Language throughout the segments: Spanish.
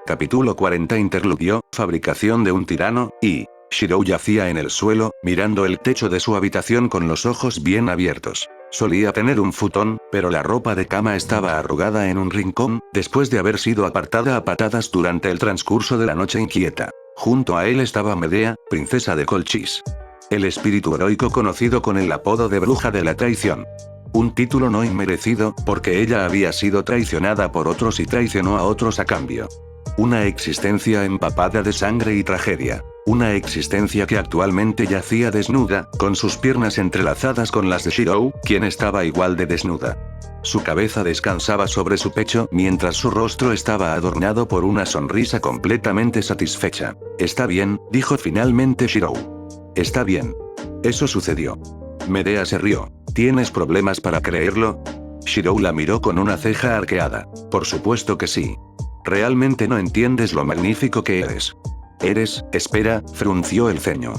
Capítulo 40 Interludio, fabricación de un tirano, y Shirou yacía en el suelo, mirando el techo de su habitación con los ojos bien abiertos. Solía tener un futón, pero la ropa de cama estaba arrugada en un rincón, después de haber sido apartada a patadas durante el transcurso de la noche inquieta. Junto a él estaba Medea, princesa de Colchis. El espíritu heroico conocido con el apodo de bruja de la traición. Un título no inmerecido, porque ella había sido traicionada por otros y traicionó a otros a cambio. Una existencia empapada de sangre y tragedia. Una existencia que actualmente yacía desnuda, con sus piernas entrelazadas con las de Shirou, quien estaba igual de desnuda. Su cabeza descansaba sobre su pecho, mientras su rostro estaba adornado por una sonrisa completamente satisfecha. «Está bien», dijo finalmente Shirou. «Está bien». Eso sucedió. Medea se rió. ¿Tienes problemas para creerlo? Shirou la miró con una ceja arqueada. Por supuesto que sí. Realmente no entiendes lo magnífico que eres. Espera, frunció el ceño.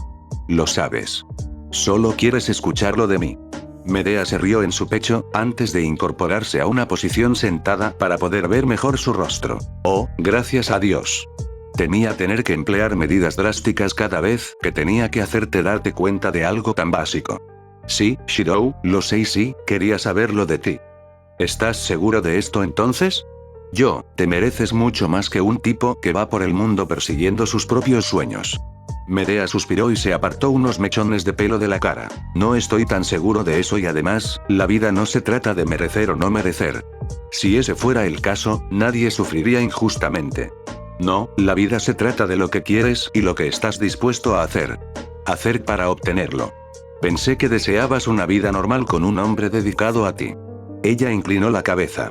Lo sabes. Solo quieres escucharlo de mí. Medea se rió en su pecho, antes de incorporarse a una posición sentada para poder ver mejor su rostro. Oh, gracias a Dios. Temía tener que emplear medidas drásticas cada vez que tenía que hacerte darte cuenta de algo tan básico. Sí, Shirou, lo sé y sí, quería saberlo de ti. ¿Estás seguro de esto entonces? Te mereces mucho más que un tipo que va por el mundo persiguiendo sus propios sueños. Medea suspiró y se apartó unos mechones de pelo de la cara. No estoy tan seguro de eso y además, la vida no se trata de merecer o no merecer. Si ese fuera el caso, nadie sufriría injustamente. No, la vida se trata de lo que quieres y lo que estás dispuesto a hacer. Hacer para obtenerlo. Pensé que deseabas una vida normal con un hombre dedicado a ti. Ella inclinó la cabeza.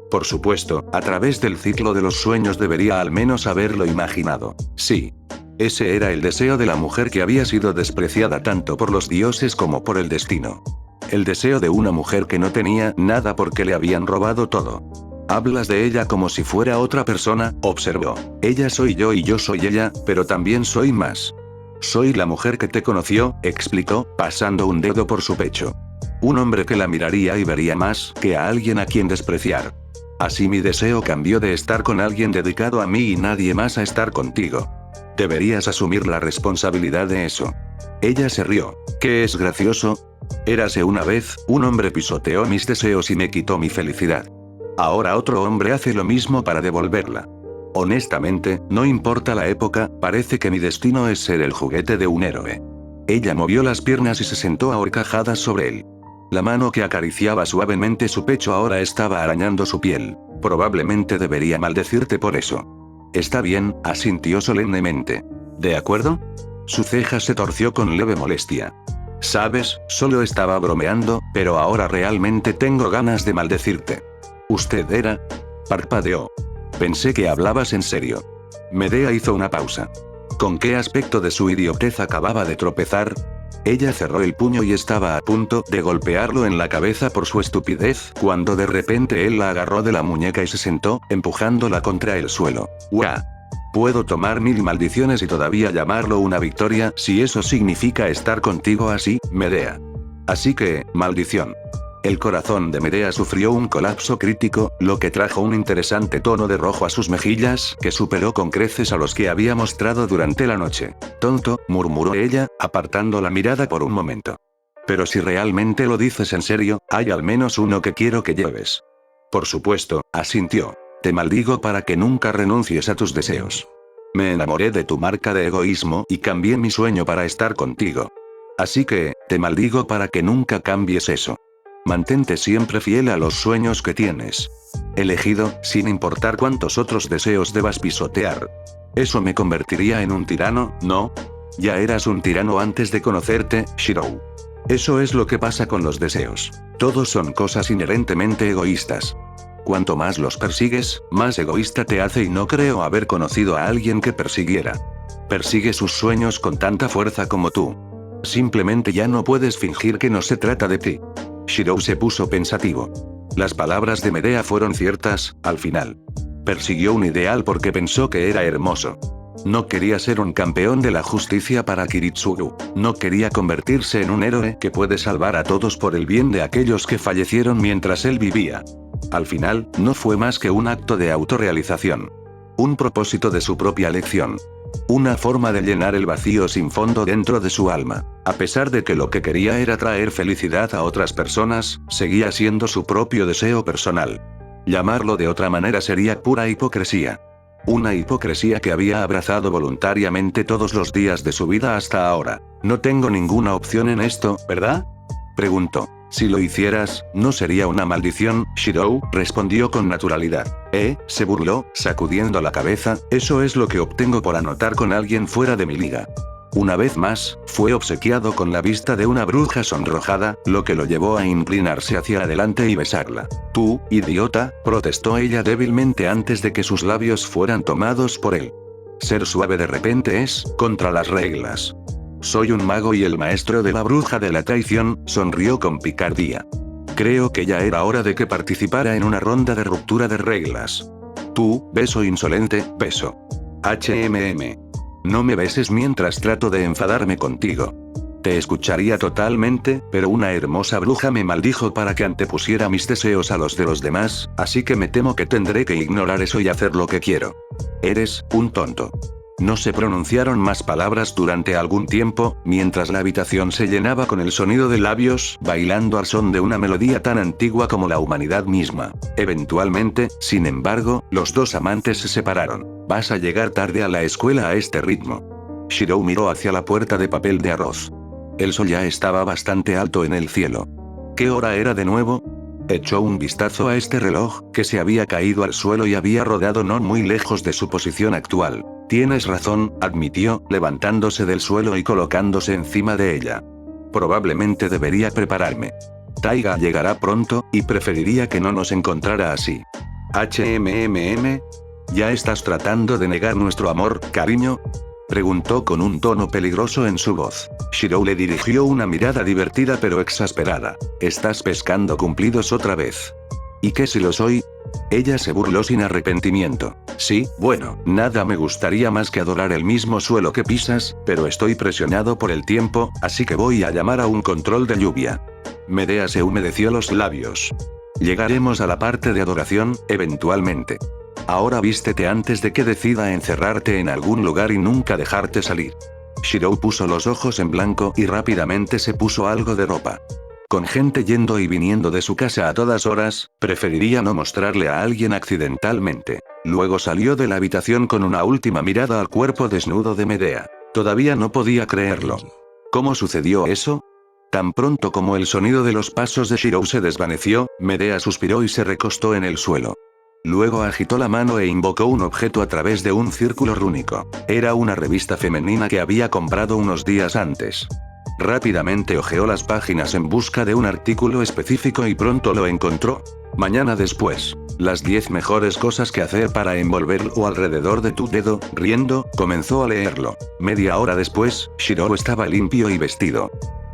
Por supuesto, a través del ciclo de los sueños debería al menos haberlo imaginado. Sí. Ese era el deseo de la mujer que había sido despreciada tanto por los dioses como por el destino. El deseo de una mujer que no tenía nada porque le habían robado todo. Hablas de ella como si fuera otra persona, observó. Ella soy yo y yo soy ella, pero también soy más. Soy la mujer que te conoció, explicó, pasando un dedo por su pecho. Un hombre que la miraría y vería más que a alguien a quien despreciar. Así mi deseo cambió de estar con alguien dedicado a mí y nadie más a estar contigo. Deberías asumir la responsabilidad de eso. Ella se rió. ¿Qué es gracioso? Érase una vez, un hombre pisoteó mis deseos y me quitó mi felicidad. Ahora otro hombre hace lo mismo para devolverla. Honestamente, no importa la época, parece que mi destino es ser el juguete de un héroe. Ella movió las piernas y se sentó a horcajadas sobre él. La mano que acariciaba suavemente su pecho ahora estaba arañando su piel. Probablemente debería maldecirte por eso. Está bien, asintió solemnemente. ¿De acuerdo? Su ceja se torció con leve molestia. Sabes, solo estaba bromeando, pero ahora realmente tengo ganas de maldecirte. ¿Usted era? Parpadeó. Pensé que hablabas en serio. Medea hizo una pausa. ¿Con qué aspecto de su idiotez acababa de tropezar? Ella cerró el puño y estaba a punto de golpearlo en la cabeza por su estupidez, cuando de repente él la agarró de la muñeca y se sentó, empujándola contra el suelo. ¡Guau! Puedo tomar 1000 maldiciones y todavía llamarlo una victoria si eso significa estar contigo así, Medea. Así que, maldición. El corazón de Medea sufrió un colapso crítico, lo que trajo un interesante tono de rojo a sus mejillas, que superó con creces a los que había mostrado durante la noche. Tonto, murmuró ella, apartando la mirada por un momento. Pero si realmente lo dices en serio, hay al menos uno que quiero que lleves. Por supuesto, asintió. Te maldigo para que nunca renuncies a tus deseos. Me enamoré de tu marca de egoísmo y cambié mi sueño para estar contigo. Así que, te maldigo para que nunca cambies eso. Mantente siempre fiel a los sueños que tienes. Elegido, sin importar cuántos otros deseos debas pisotear. Eso me convertiría en un tirano, ¿no? Ya eras un tirano antes de conocerte, Shirou. Eso es lo que pasa con los deseos. Todos son cosas inherentemente egoístas. Cuanto más los persigues, más egoísta te hace y no creo haber conocido a alguien que persiguiera. Persigue sus sueños con tanta fuerza como tú. Simplemente ya no puedes fingir que no se trata de ti. Shirou se puso pensativo. Las palabras de Medea fueron ciertas, al final. Persiguió un ideal porque pensó que era hermoso. No quería ser un campeón de la justicia para Kiritsuru. No quería convertirse en un héroe que puede salvar a todos por el bien de aquellos que fallecieron mientras él vivía. Al final, no fue más que un acto de autorrealización. Un propósito de su propia elección. Una forma de llenar el vacío sin fondo dentro de su alma. A pesar de que lo que quería era traer felicidad a otras personas, seguía siendo su propio deseo personal. Llamarlo de otra manera sería pura hipocresía. Una hipocresía que había abrazado voluntariamente todos los días de su vida hasta ahora. No tengo ninguna opción en esto, ¿verdad? Preguntó. Si lo hicieras, no sería una maldición, Shirou, respondió con naturalidad. Se burló, sacudiendo la cabeza, eso es lo que obtengo por anotar con alguien fuera de mi liga. Una vez más, fue obsequiado con la vista de una bruja sonrojada, lo que lo llevó a inclinarse hacia adelante y besarla. Tú, idiota, protestó ella débilmente antes de que sus labios fueran tomados por él. Ser suave de repente es contra las reglas. Soy un mago y el maestro de la bruja de la traición, sonrió con picardía. Creo que ya era hora de que participara en una ronda de ruptura de reglas. Tú, beso insolente, beso. No me beses mientras trato de enfadarme contigo. Te escucharía totalmente, pero una hermosa bruja me maldijo para que antepusiera mis deseos a los de los demás, así que me temo que tendré que ignorar eso y hacer lo que quiero. Eres un tonto. No se pronunciaron más palabras durante algún tiempo, mientras la habitación se llenaba con el sonido de labios, bailando al son de una melodía tan antigua como la humanidad misma. Eventualmente, sin embargo, los dos amantes se separaron. Vas a llegar tarde a la escuela a este ritmo. Shirou miró hacia la puerta de papel de arroz. El sol ya estaba bastante alto en el cielo. ¿Qué hora era de nuevo? Echó un vistazo a este reloj, que se había caído al suelo y había rodado no muy lejos de su posición actual. Tienes razón, admitió, levantándose del suelo y colocándose encima de ella. Probablemente debería prepararme. Taiga llegará pronto, y preferiría que no nos encontrara así. ¿Ya estás tratando de negar nuestro amor, cariño? Preguntó con un tono peligroso en su voz. Shirou le dirigió una mirada divertida pero exasperada. ¿Estás pescando cumplidos otra vez? ¿Y qué si lo soy? Ella se burló sin arrepentimiento. Sí, bueno, nada me gustaría más que adorar el mismo suelo que pisas, pero estoy presionado por el tiempo, así que voy a llamar a un control de lluvia. Medea se humedeció los labios. Llegaremos a la parte de adoración, eventualmente. Ahora vístete antes de que decida encerrarte en algún lugar y nunca dejarte salir. Shirou puso los ojos en blanco y rápidamente se puso algo de ropa. Con gente yendo y viniendo de su casa a todas horas, preferiría no mostrarle a alguien accidentalmente. Luego salió de la habitación con una última mirada al cuerpo desnudo de Medea. Todavía no podía creerlo. ¿Cómo sucedió eso? Tan pronto como el sonido de los pasos de Shirou se desvaneció, Medea suspiró y se recostó en el suelo. Luego agitó la mano e invocó un objeto a través de un círculo rúnico. Era una revista femenina que había comprado unos días antes. Rápidamente hojeó las páginas en busca de un artículo específico y pronto lo encontró. Mañana después. Las 10 mejores cosas que hacer para envolverlo alrededor de tu dedo, riendo, comenzó a leerlo. Media hora después, Shirou estaba limpio y vestido.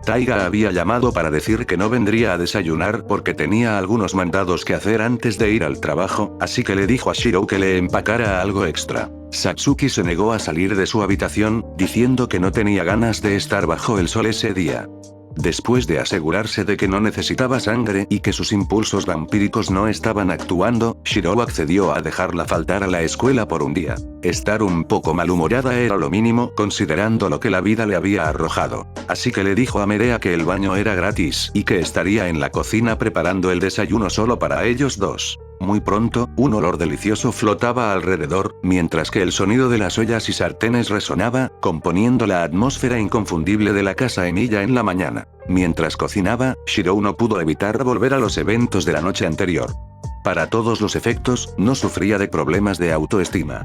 Taiga había llamado para decir que no vendría a desayunar porque tenía algunos mandados que hacer antes de ir al trabajo, así que le dijo a Shirou que le empacara algo extra. Satsuki se negó a salir de su habitación, diciendo que no tenía ganas de estar bajo el sol ese día. Después de asegurarse de que no necesitaba sangre y que sus impulsos vampíricos no estaban actuando, Shirou accedió a dejarla faltar a la escuela por un día. Estar un poco malhumorada era lo mínimo, considerando lo que la vida le había arrojado. Así que le dijo a Medea que el baño era gratis y que estaría en la cocina preparando el desayuno solo para ellos dos. Muy pronto, un olor delicioso flotaba alrededor, mientras que el sonido de las ollas y sartenes resonaba, componiendo la atmósfera inconfundible de la casa Emilia en la mañana. Mientras cocinaba, Shirou no pudo evitar volver a los eventos de la noche anterior. Para todos los efectos, no sufría de problemas de autoestima.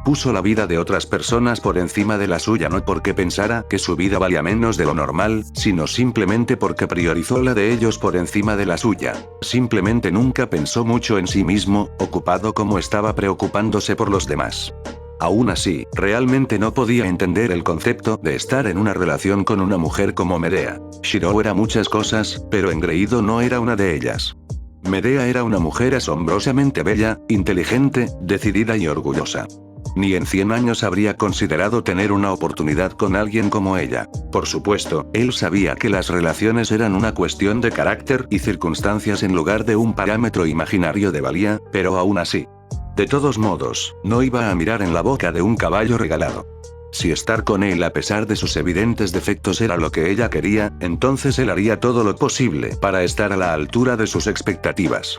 Puso la vida de otras personas por encima de la suya no porque pensara que su vida valía menos de lo normal, sino simplemente porque priorizó la de ellos por encima de la suya. Simplemente nunca pensó mucho en sí mismo, ocupado como estaba preocupándose por los demás. Aún así, realmente no podía entender el concepto de estar en una relación con una mujer como Medea. Shirou era muchas cosas, pero engreído no era una de ellas. Medea era una mujer asombrosamente bella, inteligente, decidida y orgullosa. Ni en 100 años habría considerado tener una oportunidad con alguien como ella. Por supuesto, él sabía que las relaciones eran una cuestión de carácter y circunstancias en lugar de un parámetro imaginario de valía, pero aún así. De todos modos, no iba a mirar en la boca de un caballo regalado. Si estar con él a pesar de sus evidentes defectos era lo que ella quería, entonces él haría todo lo posible para estar a la altura de sus expectativas.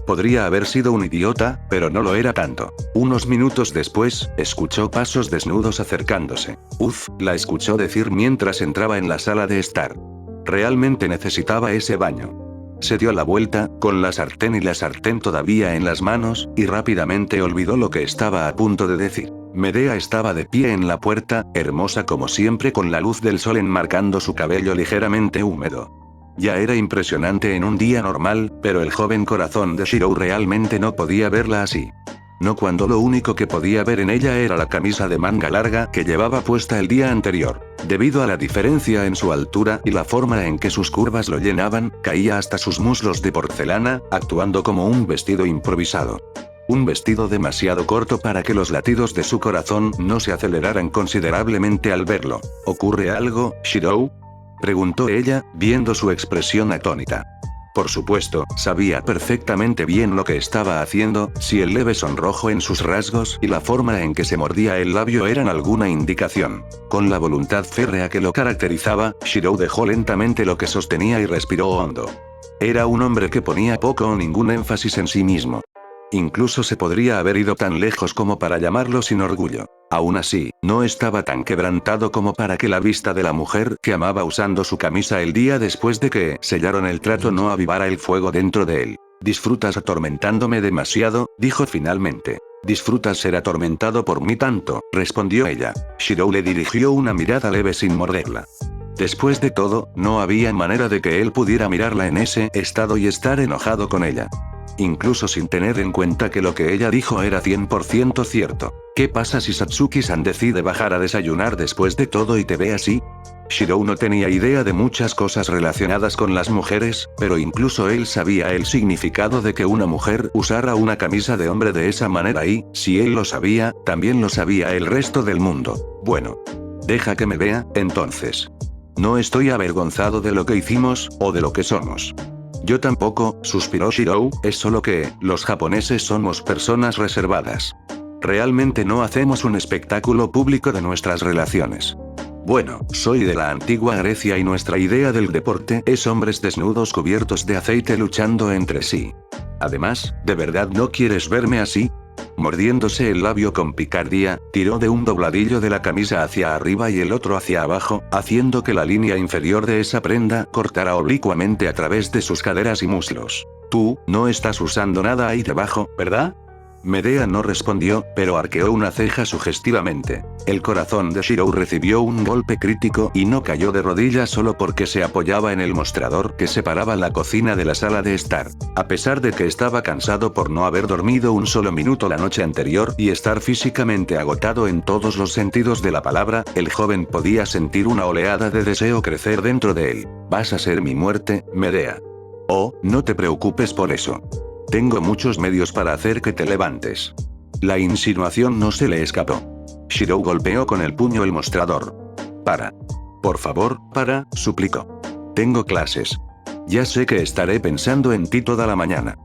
Podría haber sido un idiota, pero no lo era tanto. Unos minutos después, escuchó pasos desnudos acercándose. Uf, la escuchó decir mientras entraba en la sala de estar. Realmente necesitaba ese baño. Se dio la vuelta, con la sartén y la sartén todavía en las manos, y rápidamente olvidó lo que estaba a punto de decir. Medea estaba de pie en la puerta, hermosa como siempre con la luz del sol enmarcando su cabello ligeramente húmedo. Ya era impresionante en un día normal, pero el joven corazón de Shirou realmente no podía verla así. No cuando lo único que podía ver en ella era la camisa de manga larga que llevaba puesta el día anterior. Debido a la diferencia en su altura y la forma en que sus curvas lo llenaban, caía hasta sus muslos de porcelana, actuando como un vestido improvisado. Un vestido demasiado corto para que los latidos de su corazón no se aceleraran considerablemente al verlo. ¿Ocurre algo, Shirou?, preguntó ella, viendo su expresión atónita. Por supuesto, sabía perfectamente bien lo que estaba haciendo, si el leve sonrojo en sus rasgos y la forma en que se mordía el labio eran alguna indicación. Con la voluntad férrea que lo caracterizaba, Shirou dejó lentamente lo que sostenía y respiró hondo. Era un hombre que ponía poco o ningún énfasis en sí mismo. Incluso se podría haber ido tan lejos como para llamarlo sin orgullo. Aún así, no estaba tan quebrantado como para que la vista de la mujer que amaba usando su camisa el día después de que sellaron el trato no avivara el fuego dentro de él. «Disfrutas atormentándome demasiado», dijo finalmente. «Disfrutas ser atormentado por mí tanto», respondió ella. Shirou le dirigió una mirada leve sin morderla. Después de todo, no había manera de que él pudiera mirarla en ese estado y estar enojado con ella. Incluso sin tener en cuenta que lo que ella dijo era 100% cierto. ¿Qué pasa si Satsuki-san decide bajar a desayunar después de todo y te ve así? Shirou no tenía idea de muchas cosas relacionadas con las mujeres, pero incluso él sabía el significado de que una mujer usara una camisa de hombre de esa manera y, si él lo sabía, también lo sabía el resto del mundo. Bueno. Deja que me vea, entonces. No estoy avergonzado de lo que hicimos, o de lo que somos. Yo tampoco, suspiró Shirou, es solo que, los japoneses somos personas reservadas. Realmente no hacemos un espectáculo público de nuestras relaciones. Bueno, soy de la antigua Grecia y nuestra idea del deporte es hombres desnudos cubiertos de aceite luchando entre sí. Además, ¿de verdad no quieres verme así? Mordiéndose el labio con picardía, tiró de un dobladillo de la camisa hacia arriba y el otro hacia abajo, haciendo que la línea inferior de esa prenda cortara oblicuamente a través de sus caderas y muslos. Tú, no estás usando nada ahí debajo, ¿verdad? Medea no respondió, pero arqueó una ceja sugestivamente. El corazón de Shirou recibió un golpe crítico y no cayó de rodillas solo porque se apoyaba en el mostrador que separaba la cocina de la sala de estar. A pesar de que estaba cansado por no haber dormido un solo minuto la noche anterior y estar físicamente agotado en todos los sentidos de la palabra, el joven podía sentir una oleada de deseo crecer dentro de él. «Vas a ser mi muerte, Medea». «Oh, no te preocupes por eso. Tengo muchos medios para hacer que te levantes». La insinuación no se le escapó. Shirou golpeó con el puño el mostrador. «Para. Por favor, para», suplicó. «Tengo clases. Ya sé que estaré pensando en ti toda la mañana.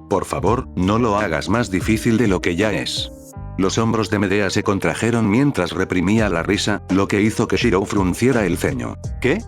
Por favor, no lo hagas más difícil de lo que ya es». Los hombros de Medea se contrajeron mientras reprimía la risa, lo que hizo que Shirou frunciera el ceño. «¿Qué?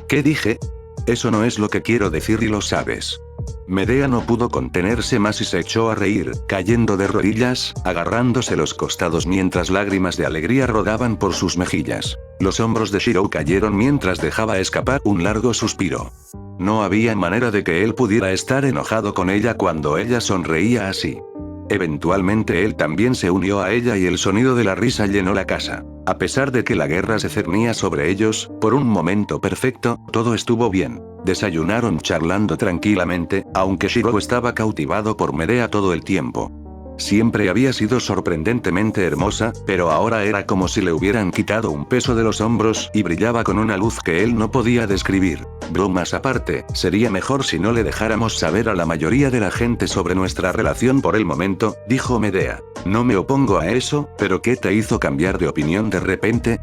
¿Qué dije? Eso no es lo que quiero decir y lo sabes». Medea no pudo contenerse más y se echó a reír, cayendo de rodillas, agarrándose los costados mientras lágrimas de alegría rodaban por sus mejillas. Los hombros de Shirou cayeron mientras dejaba escapar un largo suspiro. No había manera de que él pudiera estar enojado con ella cuando ella sonreía así. Eventualmente él también se unió a ella y el sonido de la risa llenó la casa. A pesar de que la guerra se cernía sobre ellos, por un momento perfecto, todo estuvo bien. Desayunaron charlando tranquilamente, aunque Shirou estaba cautivado por Medea todo el tiempo. Siempre había sido sorprendentemente hermosa, pero ahora era como si le hubieran quitado un peso de los hombros y brillaba con una luz que él no podía describir. Bromas aparte, sería mejor si no le dejáramos saber a la mayoría de la gente sobre nuestra relación por el momento, dijo Medea. No me opongo a eso, pero ¿qué te hizo cambiar de opinión de repente?,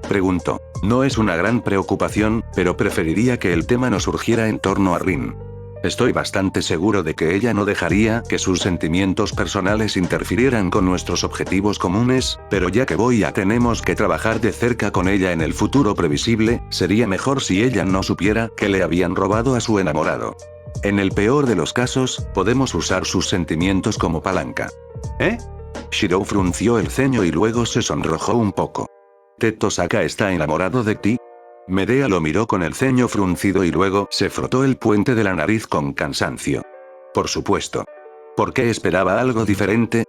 preguntó. No es una gran preocupación, pero preferiría que el tema no surgiera en torno a Rin. Estoy bastante seguro de que ella no dejaría que sus sentimientos personales interfirieran con nuestros objetivos comunes, pero ya que tenemos que trabajar de cerca con ella en el futuro previsible, sería mejor si ella no supiera que le habían robado a su enamorado. En el peor de los casos, podemos usar sus sentimientos como palanca. ¿Eh? Shirou frunció el ceño y luego se sonrojó un poco. ¿Tetosaka está enamorado de ti? Medea lo miró con el ceño fruncido y luego se frotó el puente de la nariz con cansancio. Por supuesto. ¿Por qué esperaba algo diferente?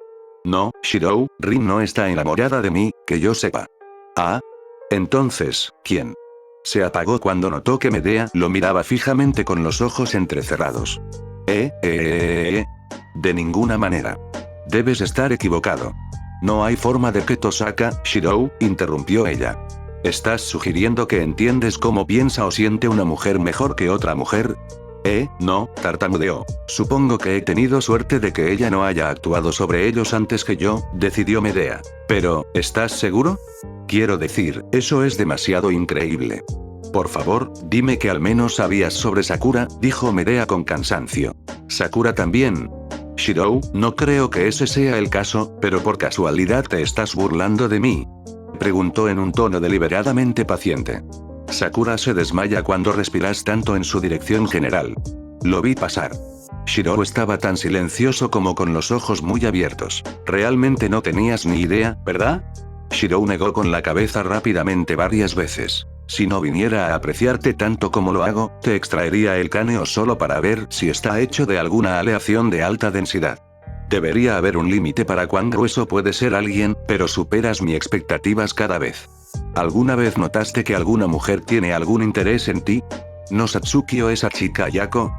No, Shirou, Rin no está enamorada de mí, que yo sepa. Ah. Entonces, ¿quién? Se apagó cuando notó que Medea lo miraba fijamente con los ojos entrecerrados. De ninguna manera. Debes estar equivocado. No hay forma de que Tosaka, Shirou, interrumpió ella. ¿Estás sugiriendo que entiendes cómo piensa o siente una mujer mejor que otra mujer? No, tartamudeó. Supongo que he tenido suerte de que ella no haya actuado sobre ellos antes que yo, decidió Medea. Pero, ¿estás seguro? Quiero decir, eso es demasiado increíble. Por favor, dime que al menos sabías sobre Sakura, dijo Medea con cansancio. ¿Sakura también? Shirou, no creo que ese sea el caso, pero por casualidad te estás burlando de mí. Preguntó en un tono deliberadamente paciente. Sakura se desmaya cuando respiras tanto en su dirección general. Lo vi pasar. Shirou estaba tan silencioso como con los ojos muy abiertos. Realmente no tenías ni idea, ¿verdad? Shirou negó con la cabeza rápidamente varias veces. Si no viniera a apreciarte tanto como lo hago, te extraería el cráneo solo para ver si está hecho de alguna aleación de alta densidad. Debería haber un límite para cuán grueso puede ser alguien, pero superas mis expectativas cada vez. ¿Alguna vez notaste que alguna mujer tiene algún interés en ti? ¿No Satsuki o esa chica Ayako?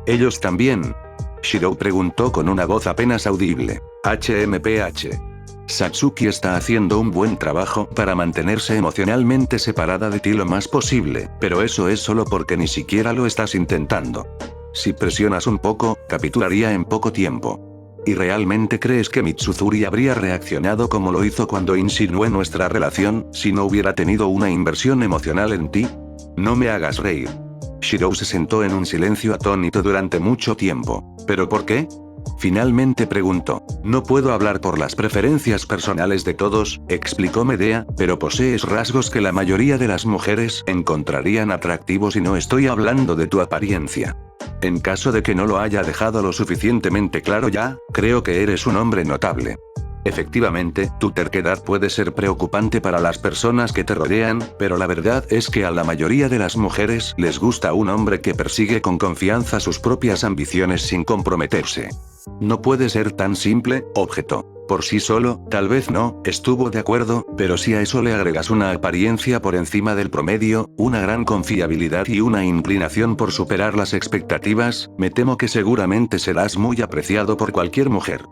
¿Ellos también? Shirou preguntó con una voz apenas audible. HMPH. Satsuki está haciendo un buen trabajo para mantenerse emocionalmente separada de ti lo más posible, pero eso es solo porque ni siquiera lo estás intentando. Si presionas un poco, capitularía en poco tiempo. ¿Y realmente crees que Mitsuzuri habría reaccionado como lo hizo cuando insinué nuestra relación, si no hubiera tenido una inversión emocional en ti? No me hagas reír. Shirou se sentó en un silencio atónito durante mucho tiempo. ¿Pero por qué? Finalmente preguntó. No puedo hablar por las preferencias personales de todos, explicó Medea, pero posees rasgos que la mayoría de las mujeres encontrarían atractivos y no estoy hablando de tu apariencia. En caso de que no lo haya dejado lo suficientemente claro ya, creo que eres un hombre notable. Efectivamente, tu terquedad puede ser preocupante para las personas que te rodean, pero la verdad es que a la mayoría de las mujeres les gusta un hombre que persigue con confianza sus propias ambiciones sin comprometerse. No puede ser tan simple, objetó. Por sí solo, tal vez no, estuvo de acuerdo, pero si a eso le agregas una apariencia por encima del promedio, una gran confiabilidad y una inclinación por superar las expectativas, me temo que seguramente serás muy apreciado por cualquier mujer.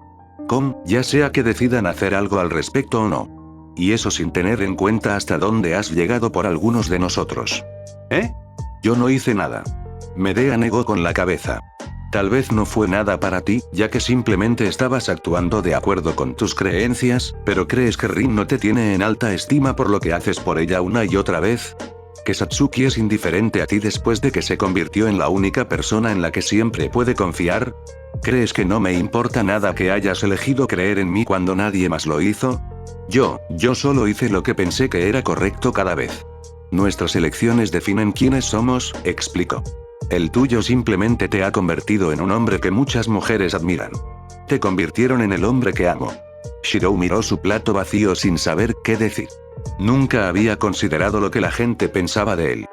Ya sea que decidan hacer algo al respecto o no. Y eso sin tener en cuenta hasta dónde has llegado por algunos de nosotros. Yo no hice nada. Medea negó con la cabeza. Tal vez no fue nada para ti, ya que simplemente estabas actuando de acuerdo con tus creencias, pero ¿crees que Rin no te tiene en alta estima por lo que haces por ella una y otra vez? ¿Que Satsuki es indiferente a ti después de que se convirtió en la única persona en la que siempre puede confiar? ¿Crees que no me importa nada que hayas elegido creer en mí cuando nadie más lo hizo? Yo solo hice lo que pensé que era correcto cada vez. Nuestras elecciones definen quiénes somos, explicó. El tuyo simplemente te ha convertido en un hombre que muchas mujeres admiran. Te convirtieron en el hombre que amo. Shirou miró su plato vacío sin saber qué decir. Nunca había considerado lo que la gente pensaba de él.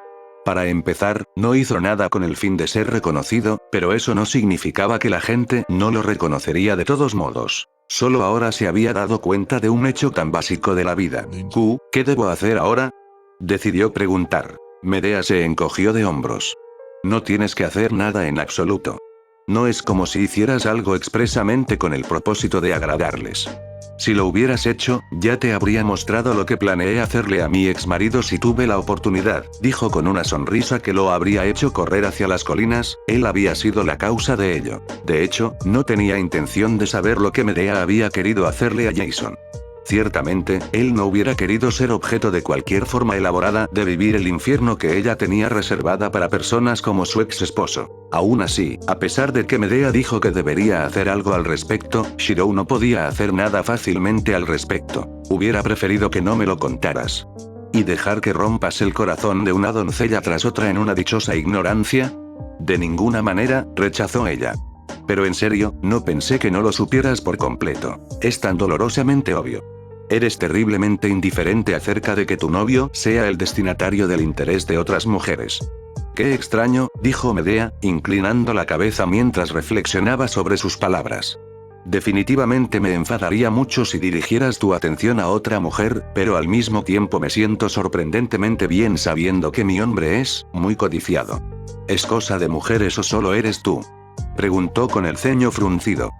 Para empezar, no hizo nada con el fin de ser reconocido, pero eso no significaba que la gente no lo reconocería de todos modos. Solo ahora se había dado cuenta de un hecho tan básico de la vida. ¿Qué debo hacer ahora? Decidió preguntar. Medea se encogió de hombros. No tienes que hacer nada en absoluto. No es como si hicieras algo expresamente con el propósito de agradarles. Si lo hubieras hecho, ya te habría mostrado lo que planeé hacerle a mi exmarido si tuve la oportunidad, dijo con una sonrisa que lo habría hecho correr hacia las colinas, él había sido la causa de ello. De hecho, no tenía intención de saber lo que Medea había querido hacerle a Jason. Ciertamente, él no hubiera querido ser objeto de cualquier forma elaborada de vivir el infierno que ella tenía reservada para personas como su ex esposo. Aún así, a pesar de que Medea dijo que debería hacer algo al respecto, Shirou no podía hacer nada fácilmente al respecto. Hubiera preferido que no me lo contaras. ¿Y dejar que rompas el corazón de una doncella tras otra en una dichosa ignorancia? De ninguna manera, rechazó ella. Pero en serio, no pensé que no lo supieras por completo. Es tan dolorosamente obvio. Eres terriblemente indiferente acerca de que tu novio sea el destinatario del interés de otras mujeres. Qué extraño, dijo Medea, inclinando la cabeza mientras reflexionaba sobre sus palabras. Definitivamente me enfadaría mucho si dirigieras tu atención a otra mujer, pero al mismo tiempo me siento sorprendentemente bien sabiendo que mi hombre es muy codiciado. ¿Es cosa de mujeres o solo eres tú?, preguntó con el ceño fruncido.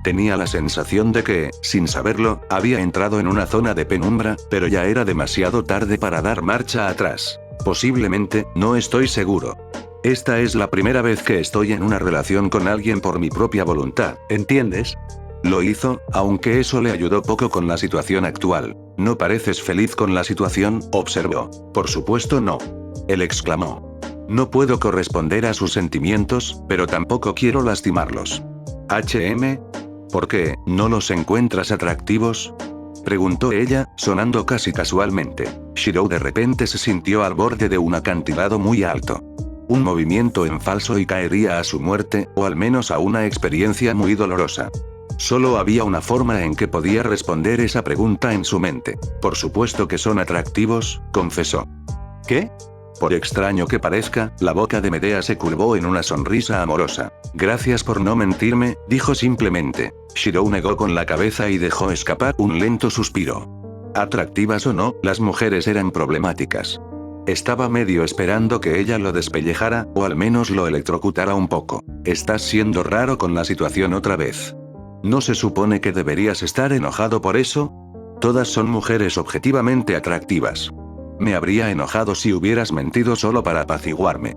Tenía la sensación de que, sin saberlo, había entrado en una zona de penumbra, pero ya era demasiado tarde para dar marcha atrás. Posiblemente, no estoy seguro. Esta es la primera vez que estoy en una relación con alguien por mi propia voluntad, ¿entiendes? Lo hizo, aunque eso le ayudó poco con la situación actual. ¿No pareces feliz con la situación?, observó. Por supuesto no. Él exclamó. No puedo corresponder a sus sentimientos, pero tampoco quiero lastimarlos. ¿Por qué, no los encuentras atractivos?, preguntó ella, sonando casi casualmente. Shirou de repente se sintió al borde de un acantilado muy alto. Un movimiento en falso y caería a su muerte, o al menos a una experiencia muy dolorosa. Solo había una forma en que podía responder esa pregunta en su mente. Por supuesto que son atractivos, confesó. ¿Qué? Por extraño que parezca, la boca de Medea se curvó en una sonrisa amorosa. Gracias por no mentirme, dijo simplemente. Shirou negó con la cabeza y dejó escapar un lento suspiro. Atractivas o no, las mujeres eran problemáticas. Estaba medio esperando que ella lo despellejara, o al menos lo electrocutara un poco. Estás siendo raro con la situación otra vez. ¿No se supone que deberías estar enojado por eso? Todas son mujeres objetivamente atractivas. Me habría enojado si hubieras mentido solo para apaciguarme.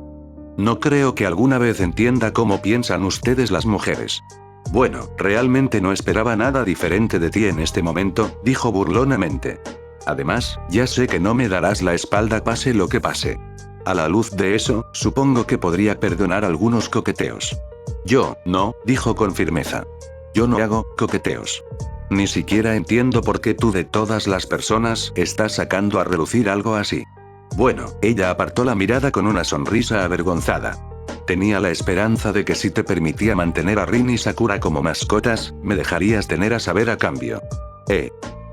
No creo que alguna vez entienda cómo piensan ustedes las mujeres. Bueno, realmente no esperaba nada diferente de ti en este momento, dijo burlonamente. Además, ya sé que no me darás la espalda pase lo que pase. A la luz de eso, supongo que podría perdonar algunos coqueteos. Yo, no, dijo con firmeza. Yo no hago coqueteos. Ni siquiera entiendo por qué tú de todas las personas estás sacando a relucir algo así. Bueno, ella apartó la mirada con una sonrisa avergonzada. Tenía la esperanza de que si te permitía mantener a Rin y Sakura como mascotas, me dejarías tener a saber a cambio.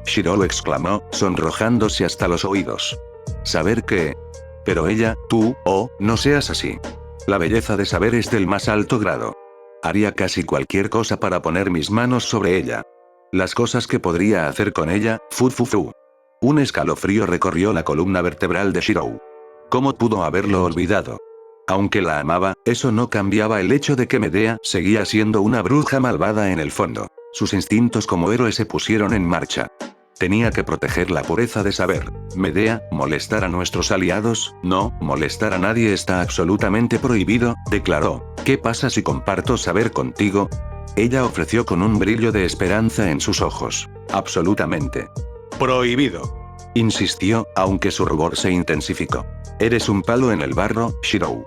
Shirou exclamó, sonrojándose hasta los oídos. ¿Saber qué? Pero ella, tú, no seas así. La belleza de saber es del más alto grado. Haría casi cualquier cosa para poner mis manos sobre ella. Las cosas que podría hacer con ella, Un escalofrío recorrió la columna vertebral de Shirou. ¿Cómo pudo haberlo olvidado? Aunque la amaba, eso no cambiaba el hecho de que Medea seguía siendo una bruja malvada en el fondo. Sus instintos como héroe se pusieron en marcha. Tenía que proteger la pureza de saber. Medea, molestar a nuestros aliados, no, molestar a nadie está absolutamente prohibido, declaró. ¿Qué pasa si comparto saber contigo? Ella ofreció con un brillo de esperanza en sus ojos. Absolutamente. Prohibido. Insistió, aunque su rubor se intensificó. Eres un palo en el barro, Shirou.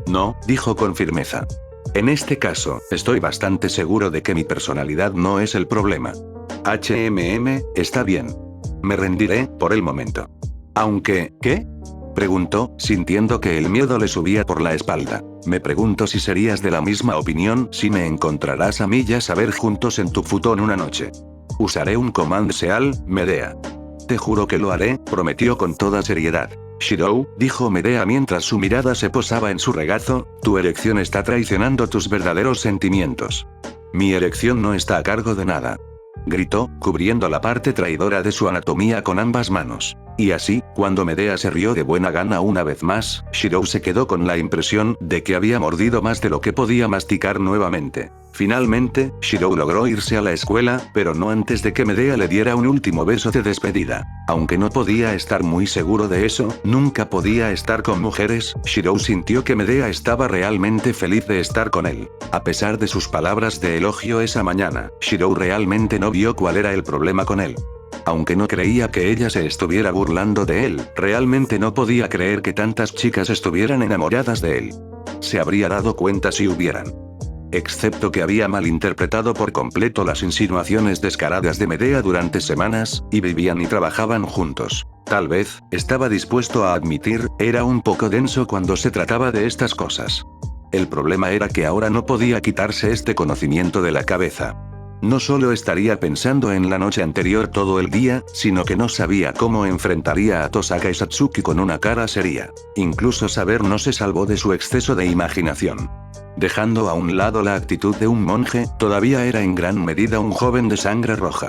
No, dijo con firmeza. En este caso, estoy bastante seguro de que mi personalidad no es el problema. Está bien. Me rendiré, por el momento. Aunque, ¿qué? Preguntó, sintiendo que el miedo le subía por la espalda. Me pregunto si serías de la misma opinión si me encontrarás a mí y a saber juntos en tu futón una noche. Usaré un Command Seal, Medea. Te juro que lo haré, prometió con toda seriedad. Shirou, dijo Medea mientras su mirada se posaba en su regazo, tu erección está traicionando tus verdaderos sentimientos. Mi erección no está a cargo de nada. Gritó, cubriendo la parte traidora de su anatomía con ambas manos. Y así, cuando Medea se rió de buena gana una vez más, Shirou se quedó con la impresión de que había mordido más de lo que podía masticar nuevamente. Finalmente, Shirou logró irse a la escuela, pero no antes de que Medea le diera un último beso de despedida. Aunque no podía estar muy seguro de eso, nunca podía estar con mujeres, Shirou sintió que Medea estaba realmente feliz de estar con él. A pesar de sus palabras de elogio esa mañana, Shirou realmente no vio cuál era el problema con él. Aunque no creía que ella se estuviera burlando de él, realmente no podía creer que tantas chicas estuvieran enamoradas de él. Se habría dado cuenta si hubieran. Excepto que había malinterpretado por completo las insinuaciones descaradas de Medea durante semanas, y vivían y trabajaban juntos. Tal vez, estaba dispuesto a admitir, era un poco denso cuando se trataba de estas cosas. El problema era que ahora no podía quitarse este conocimiento de la cabeza. No solo estaría pensando en la noche anterior todo el día, sino que no sabía cómo enfrentaría a Tosaka y Satsuki con una cara seria. Incluso saber no se salvó de su exceso de imaginación. Dejando a un lado la actitud de un monje, todavía era en gran medida un joven de sangre roja.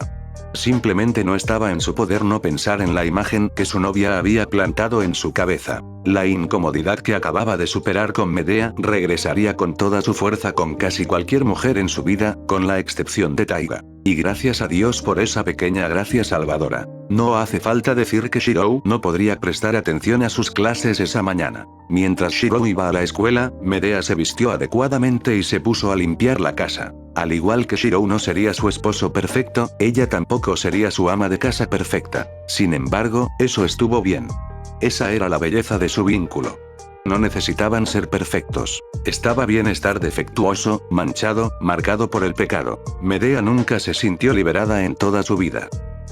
Simplemente no estaba en su poder no pensar en la imagen que su novia había plantado en su cabeza. La incomodidad que acababa de superar con Medea regresaría con toda su fuerza con casi cualquier mujer en su vida, con la excepción de Taiga. Y gracias a Dios por esa pequeña gracia salvadora. No hace falta decir que Shirou no podría prestar atención a sus clases esa mañana. Mientras Shirou iba a la escuela, Medea se vistió adecuadamente y se puso a limpiar la casa. Al igual que Shirou no sería su esposo perfecto, ella tampoco sería su ama de casa perfecta. Sin embargo, eso estuvo bien. Esa era la belleza de su vínculo. No necesitaban ser perfectos. Estaba bien estar defectuoso, manchado, marcado por el pecado. Medea nunca se sintió liberada en toda su vida.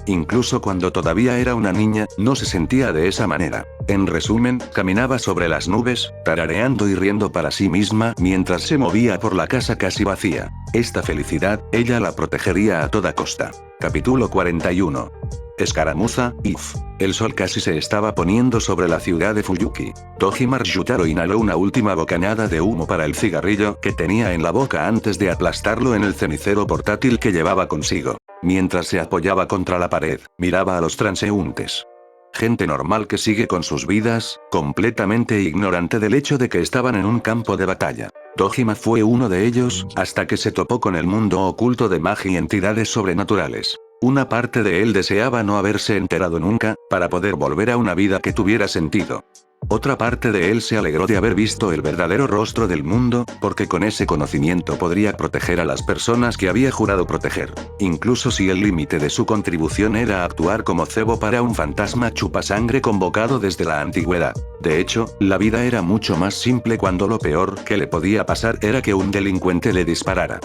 Incluso cuando todavía era una niña, no se sentía de esa manera. En resumen, caminaba sobre las nubes, tarareando y riendo para sí misma mientras se movía por la casa casi vacía. Esta felicidad, ella la protegería a toda costa. Capítulo 41. Escaramuza, if. El sol casi se estaba poniendo sobre la ciudad de Fuyuki. Dojima Ryutaro inhaló una última bocanada de humo para el cigarrillo que tenía en la boca antes de aplastarlo en el cenicero portátil que llevaba consigo. Mientras se apoyaba contra la pared, miraba a los transeúntes. Gente normal que sigue con sus vidas, completamente ignorante del hecho de que estaban en un campo de batalla. Dojima fue uno de ellos, hasta que se topó con el mundo oculto de magia y entidades sobrenaturales. Una parte de él deseaba no haberse enterado nunca, para poder volver a una vida que tuviera sentido. Otra parte de él se alegró de haber visto el verdadero rostro del mundo, porque con ese conocimiento podría proteger a las personas que había jurado proteger. Incluso si el límite de su contribución era actuar como cebo para un fantasma chupasangre convocado desde la antigüedad. De hecho, la vida era mucho más simple cuando lo peor que le podía pasar era que un delincuente le disparara.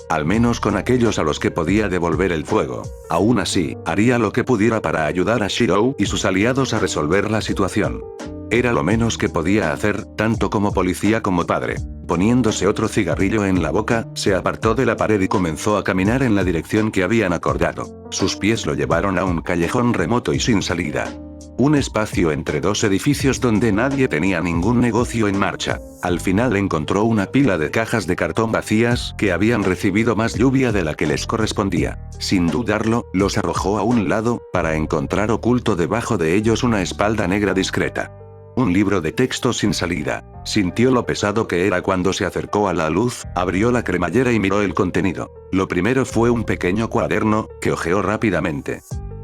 Al menos con aquellos a los que podía devolver el fuego. Aún así, haría lo que pudiera para ayudar a Shirou y sus aliados a resolver la situación. Era lo menos que podía hacer, tanto como policía como padre. Poniéndose otro cigarrillo en la boca, se apartó de la pared y comenzó a caminar en la dirección que habían acordado. Sus pies lo llevaron a un callejón remoto y sin salida. Un espacio entre dos edificios donde nadie tenía ningún negocio en marcha. Al final encontró una pila de cajas de cartón vacías que habían recibido más lluvia de la que les correspondía. Sin dudarlo, los arrojó a un lado, para encontrar oculto debajo de ellos una espalda negra discreta. Un libro de texto sin salida. Sintió lo pesado que era cuando se acercó a la luz, abrió la cremallera y miró el contenido. Lo primero fue un pequeño cuaderno, que hojeó rápidamente.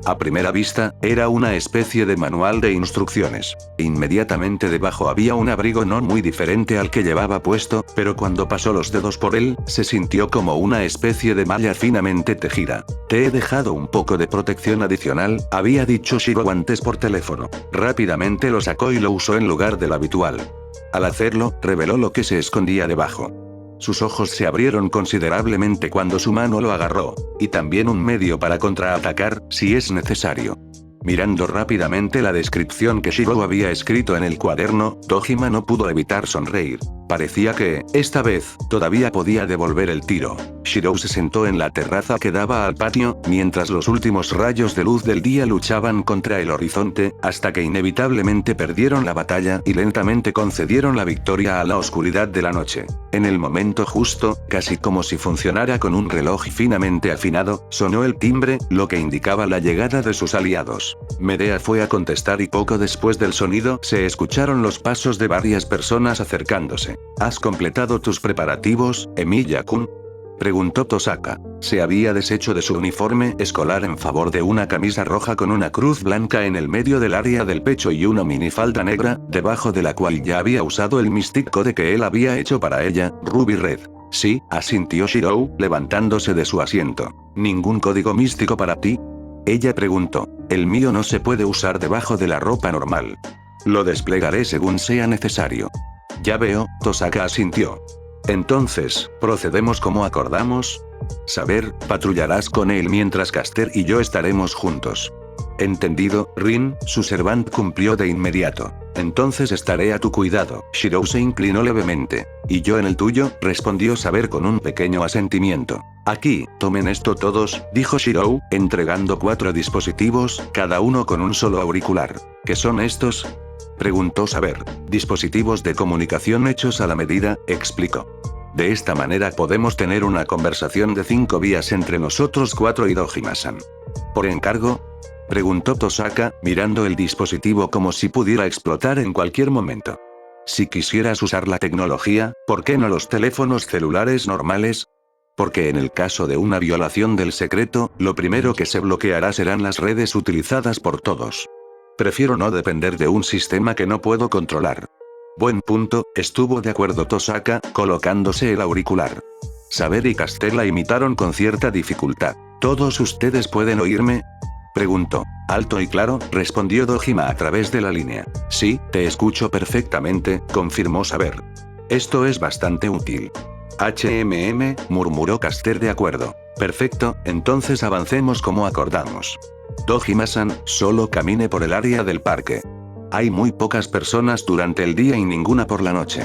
A primera vista, era una especie de manual de instrucciones. Inmediatamente debajo había un abrigo no muy diferente al que llevaba puesto, pero cuando pasó los dedos por él, se sintió como una especie de malla finamente tejida. «Te he dejado un poco de protección adicional», había dicho Shirou antes por teléfono. Rápidamente lo sacó y lo usó en lugar del habitual. Al hacerlo, reveló lo que se escondía debajo. Sus ojos se abrieron considerablemente cuando su mano lo agarró, y también un medio para contraatacar, si es necesario. Mirando rápidamente la descripción que Shirou había escrito en el cuaderno, Dojima no pudo evitar sonreír. Parecía que, esta vez, todavía podía devolver el tiro. Shirou se sentó en la terraza que daba al patio, mientras los últimos rayos de luz del día luchaban contra el horizonte, hasta que inevitablemente perdieron la batalla y lentamente concedieron la victoria a la oscuridad de la noche. En el momento justo, casi como si funcionara con un reloj finamente afinado, sonó el timbre, lo que indicaba la llegada de sus aliados. Medea fue a contestar y poco después del sonido se escucharon los pasos de varias personas acercándose. ¿Has completado tus preparativos, Emiya-kun?, preguntó Tosaka. Se había deshecho de su uniforme escolar en favor de una camisa roja con una cruz blanca en el medio del área del pecho y una minifalda negra, debajo de la cual ya había usado el Mystic Code que él había hecho para ella, Ruby Red. Sí, asintió Shirou, levantándose de su asiento. ¿Ningún código místico para ti? Ella preguntó. El mío no se puede usar debajo de la ropa normal. Lo desplegaré según sea necesario. Ya veo, Tosaka asintió. Entonces, ¿procedemos como acordamos? Saber, patrullarás con él mientras Caster y yo estaremos juntos. Entendido, Rin, su servant cumplió de inmediato. Entonces estaré a tu cuidado. Shirou se inclinó levemente. ¿Y yo en el tuyo?, respondió Saber con un pequeño asentimiento. Aquí, tomen esto todos, dijo Shirou, entregando 4 dispositivos, cada uno con un solo auricular. ¿Qué son estos?, preguntó Saber. Dispositivos de comunicación hechos a la medida, explicó. De esta manera podemos tener una conversación de 5 vías entre nosotros 4 y Dojima-san. ¿Por encargo?, preguntó Tosaka, mirando el dispositivo como si pudiera explotar en cualquier momento. Si quisieras usar la tecnología, ¿por qué no los teléfonos celulares normales? Porque en el caso de una violación del secreto, lo primero que se bloqueará serán las redes utilizadas por todos. Prefiero no depender de un sistema que no puedo controlar. Buen punto, estuvo de acuerdo Tosaka, colocándose el auricular. Saber y Caster la imitaron con cierta dificultad. ¿Todos ustedes pueden oírme?, preguntó. Alto y claro, respondió Dojima a través de la línea. Sí, te escucho perfectamente, confirmó Saber. Esto es bastante útil. Murmuró Caster de acuerdo. Perfecto, entonces avancemos como acordamos. Dojima-san, solo camine por el área del parque. Hay muy pocas personas durante el día y ninguna por la noche.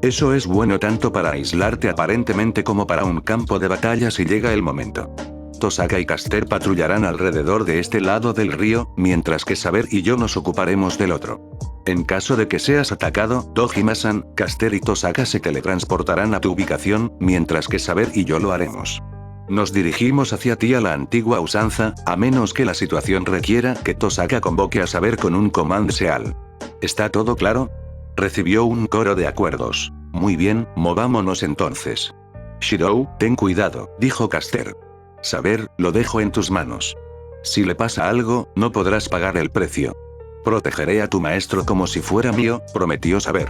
Eso es bueno tanto para aislarte aparentemente como para un campo de batalla si llega el momento. Tosaka y Caster patrullarán alrededor de este lado del río, mientras que Saber y yo nos ocuparemos del otro. En caso de que seas atacado, Dojima-san, Caster y Tosaka se teletransportarán a tu ubicación, mientras que Saber y yo lo haremos. Nos dirigimos hacia ti a la antigua usanza, a menos que la situación requiera que Tosaka convoque a Saber con un command seal. ¿Está todo claro?, recibió un coro de acuerdos. Muy bien, movámonos entonces. Shirou, ten cuidado, dijo Caster. Saber, lo dejo en tus manos. Si le pasa algo, no podrás pagar el precio. Protegeré a tu maestro como si fuera mío, prometió Saber.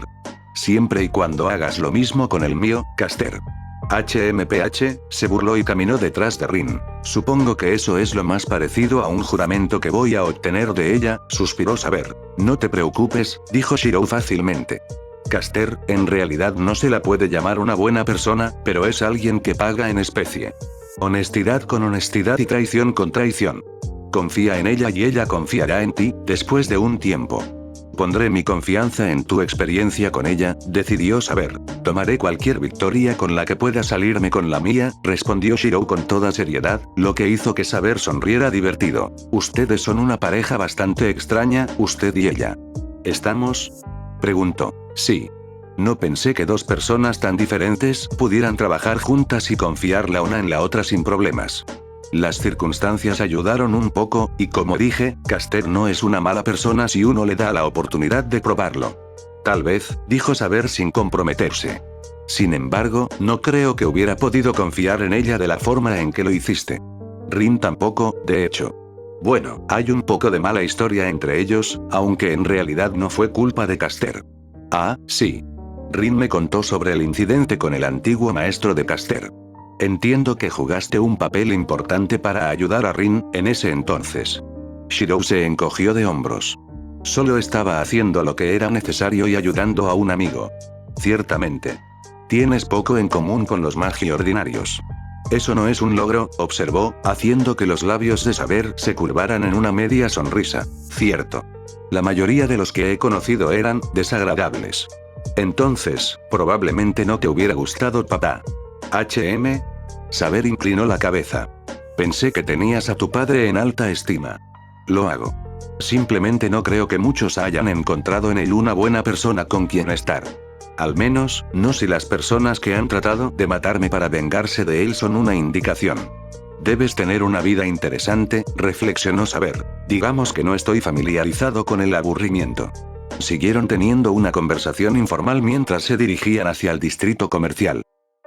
Siempre y cuando hagas lo mismo con el mío, Caster. Se burló y caminó detrás de Rin. Supongo que eso es lo más parecido a un juramento que voy a obtener de ella, suspiró Saber. No te preocupes, dijo Shirou fácilmente. Caster, en realidad no se la puede llamar una buena persona, pero es alguien que paga en especie. Honestidad con honestidad y traición con traición. Confía en ella y ella confiará en ti, después de un tiempo. Pondré mi confianza en tu experiencia con ella, decidió Saber. Tomaré cualquier victoria con la que pueda salirme con la mía, respondió Shirou con toda seriedad, lo que hizo que Saber sonriera divertido. Ustedes son una pareja bastante extraña, usted y ella. ¿Estamos?, preguntó. Sí. No pensé que 2 personas tan diferentes pudieran trabajar juntas y confiar la una en la otra sin problemas. Las circunstancias ayudaron un poco, y como dije, Caster no es una mala persona si uno le da la oportunidad de probarlo. Tal vez, dijo Saber sin comprometerse. Sin embargo, no creo que hubiera podido confiar en ella de la forma en que lo hiciste. Rin tampoco, de hecho. Bueno, hay un poco de mala historia entre ellos, aunque en realidad no fue culpa de Caster. Ah, sí. Rin me contó sobre el incidente con el antiguo maestro de Caster. Entiendo que jugaste un papel importante para ayudar a Rin, en ese entonces. Shirou se encogió de hombros. Solo estaba haciendo lo que era necesario y ayudando a un amigo. Ciertamente. Tienes poco en común con los magi ordinarios. Eso no es un logro, observó, haciendo que los labios de Saber se curvaran en una media sonrisa. Cierto. La mayoría de los que he conocido eran desagradables. Entonces, probablemente no te hubiera gustado papá. Saber inclinó la cabeza. Pensé que tenías a tu padre en alta estima. Lo hago. Simplemente no creo que muchos hayan encontrado en él una buena persona con quien estar. Al menos, no si las personas que han tratado de matarme para vengarse de él son una indicación. Debes tener una vida interesante, reflexionó Saber. Digamos que no estoy familiarizado con el aburrimiento. Siguieron teniendo una conversación informal mientras se dirigían hacia el distrito comercial.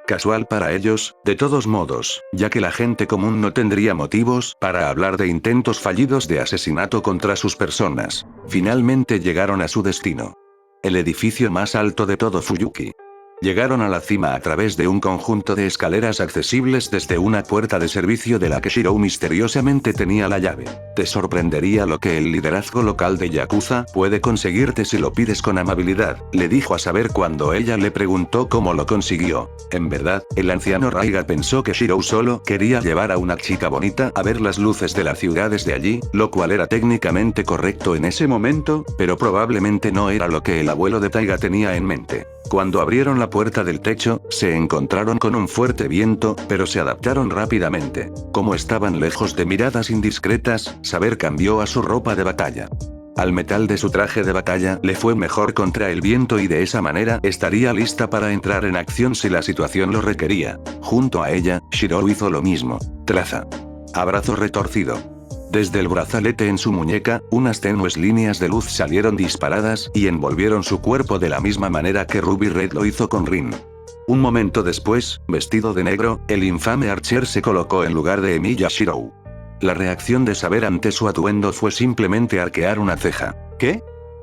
Casual para ellos, de todos modos, ya que la gente común no tendría motivos para hablar de intentos fallidos de asesinato contra sus personas. Finalmente llegaron a su destino. El edificio más alto de todo Fuyuki. Llegaron a la cima a través de un conjunto de escaleras accesibles desde una puerta de servicio de la que Shirou misteriosamente tenía la llave. Te sorprendería lo que el liderazgo local de Yakuza puede conseguirte si lo pides con amabilidad, le dijo a saber cuando ella le preguntó cómo lo consiguió. En verdad, el anciano Raiga pensó que Shirou solo quería llevar a una chica bonita a ver las luces de la ciudad desde allí, lo cual era técnicamente correcto en ese momento, pero probablemente no era lo que el abuelo de Taiga tenía en mente. Cuando abrieron la puerta del techo, se encontraron con un fuerte viento, pero se adaptaron rápidamente. Como estaban lejos de miradas indiscretas, Saber cambió a su ropa de batalla. Al metal de su traje de batalla le fue mejor contra el viento y de esa manera estaría lista para entrar en acción si la situación lo requería. Junto a ella, Shirou hizo lo mismo. Traza. Abrazo retorcido. Desde el brazalete en su muñeca, unas tenues líneas de luz salieron disparadas y envolvieron su cuerpo de la misma manera que Ruby Red lo hizo con Rin. Un momento después, vestido de negro, el infame Archer se colocó en lugar de Emilia Shirou. La reacción de Saber ante su atuendo fue simplemente arquear una ceja. ¿Qué?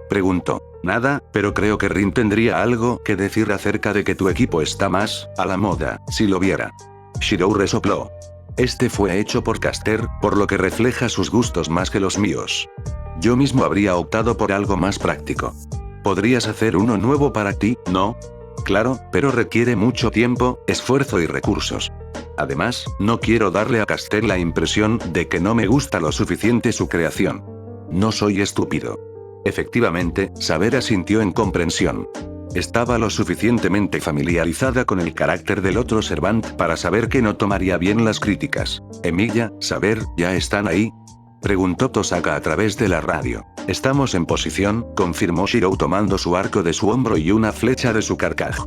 Preguntó. Nada, pero creo que Rin tendría algo que decir acerca de que tu equipo está más a la moda, si lo viera. Shirou resopló. Este fue hecho por Caster, por lo que refleja sus gustos más que los míos. Yo mismo habría optado por algo más práctico. ¿Podrías hacer uno nuevo para ti, no? Claro, pero requiere mucho tiempo, esfuerzo y recursos. Además, no quiero darle a Caster la impresión de que no me gusta lo suficiente su creación. No soy estúpido. Efectivamente, Saber asintió en comprensión. Estaba lo suficientemente familiarizada con el carácter del otro Servant para saber que no tomaría bien las críticas. Emilia, Saber, ¿ya están ahí? Preguntó Tosaka a través de la radio. Estamos en posición, confirmó Shirou tomando su arco de su hombro y una flecha de su carcaj.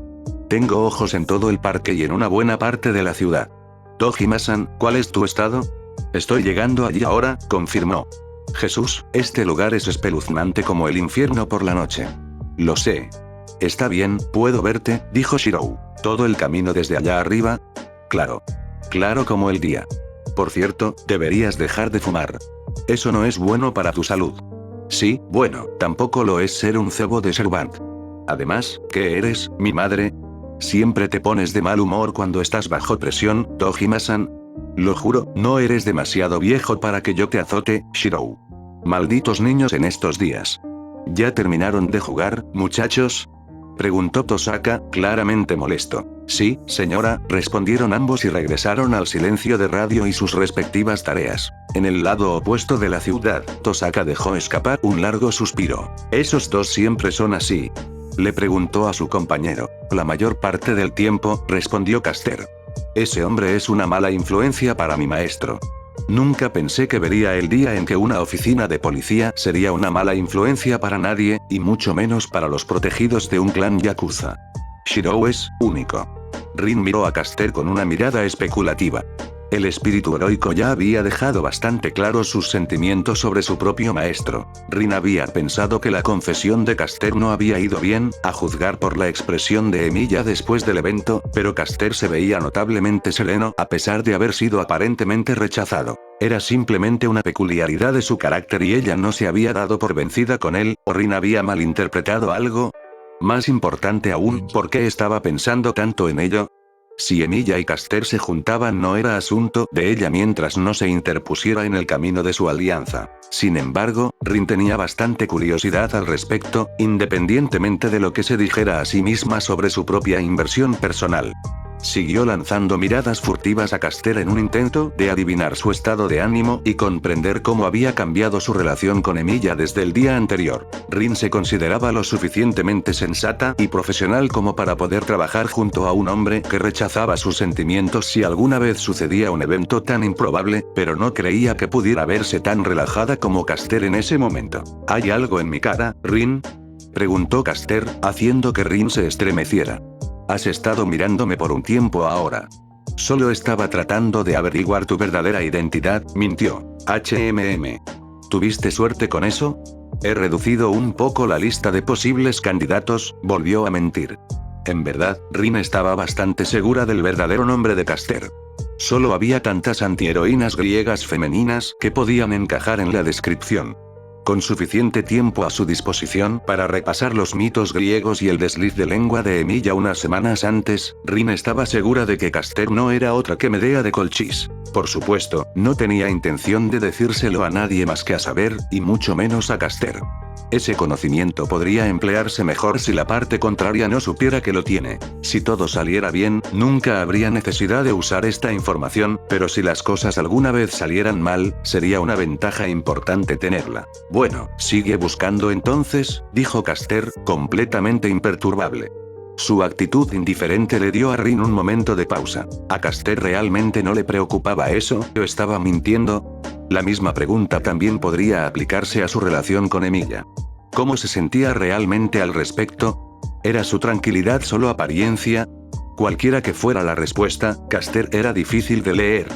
Tengo ojos en todo el parque y en una buena parte de la ciudad. Dojima-san, ¿cuál es tu estado? Estoy llegando allí ahora, confirmó. Jesús, este lugar es espeluznante como el infierno por la noche. Lo sé. Está bien, puedo verte, dijo Shirou. ¿Todo el camino desde allá arriba? Claro. Claro como el día. Por cierto, deberías dejar de fumar. Eso no es bueno para tu salud. Sí, bueno, tampoco lo es ser un cebo de Servant. Además, ¿qué eres, mi madre? Siempre te pones de mal humor cuando estás bajo presión, Dojima-san. Lo juro, no eres demasiado viejo para que yo te azote, Shirou. Malditos niños en estos días. ¿Ya terminaron de jugar, muchachos? Preguntó Tosaka, claramente molesto. Sí, señora, respondieron ambos y regresaron al silencio de radio y sus respectivas tareas. En el lado opuesto de la ciudad, Tosaka dejó escapar un largo suspiro. ¿Esos dos siempre son así? Le preguntó a su compañero. La mayor parte del tiempo, respondió Caster. Ese hombre es una mala influencia para mi maestro. Nunca pensé que vería el día en que una oficina de policía sería una mala influencia para nadie, y mucho menos para los protegidos de un clan yakuza. Shirou es único. Rin miró a Caster con una mirada especulativa. El espíritu heroico ya había dejado bastante claros sus sentimientos sobre su propio maestro. Rin había pensado que la confesión de Caster no había ido bien, a juzgar por la expresión de Emilia después del evento, pero Caster se veía notablemente sereno a pesar de haber sido aparentemente rechazado. Era simplemente una peculiaridad de su carácter y ella no se había dado por vencida con él, o Rin había malinterpretado algo. Más importante aún, ¿por qué estaba pensando tanto en ello? Si Emilia y Caster se juntaban no era asunto de ella mientras no se interpusiera en el camino de su alianza. Sin embargo, Rin tenía bastante curiosidad al respecto, independientemente de lo que se dijera a sí misma sobre su propia inversión personal. Siguió lanzando miradas furtivas a Caster en un intento de adivinar su estado de ánimo y comprender cómo había cambiado su relación con Emilia desde el día anterior. Rin se consideraba lo suficientemente sensata y profesional como para poder trabajar junto a un hombre que rechazaba sus sentimientos si alguna vez sucedía un evento tan improbable, pero no creía que pudiera verse tan relajada como Caster en ese momento. ¿Hay algo en mi cara, Rin? Preguntó Caster, haciendo que Rin se estremeciera. Has estado mirándome por un tiempo ahora. Solo estaba tratando de averiguar tu verdadera identidad, mintió. ¿Tuviste suerte con eso? He reducido un poco la lista de posibles candidatos, volvió a mentir. En verdad, Rin estaba bastante segura del verdadero nombre de Caster. Solo había tantas antiheroínas griegas femeninas que podían encajar en la descripción. Con suficiente tiempo a su disposición para repasar los mitos griegos y el desliz de lengua de Emilia unas semanas antes, Rin estaba segura de que Caster no era otra que Medea de Colchis. Por supuesto, no tenía intención de decírselo a nadie más que a Saber, y mucho menos a Caster. Ese conocimiento podría emplearse mejor si la parte contraria no supiera que lo tiene. Si todo saliera bien, nunca habría necesidad de usar esta información, pero si las cosas alguna vez salieran mal, sería una ventaja importante tenerla. Bueno, sigue buscando entonces, dijo Caster, completamente imperturbable. Su actitud indiferente le dio a Rin un momento de pausa. ¿A Caster realmente no le preocupaba eso, o estaba mintiendo? La misma pregunta también podría aplicarse a su relación con Emilia. ¿Cómo se sentía realmente al respecto? ¿Era su tranquilidad solo apariencia? Cualquiera que fuera la respuesta, Caster era difícil de leer.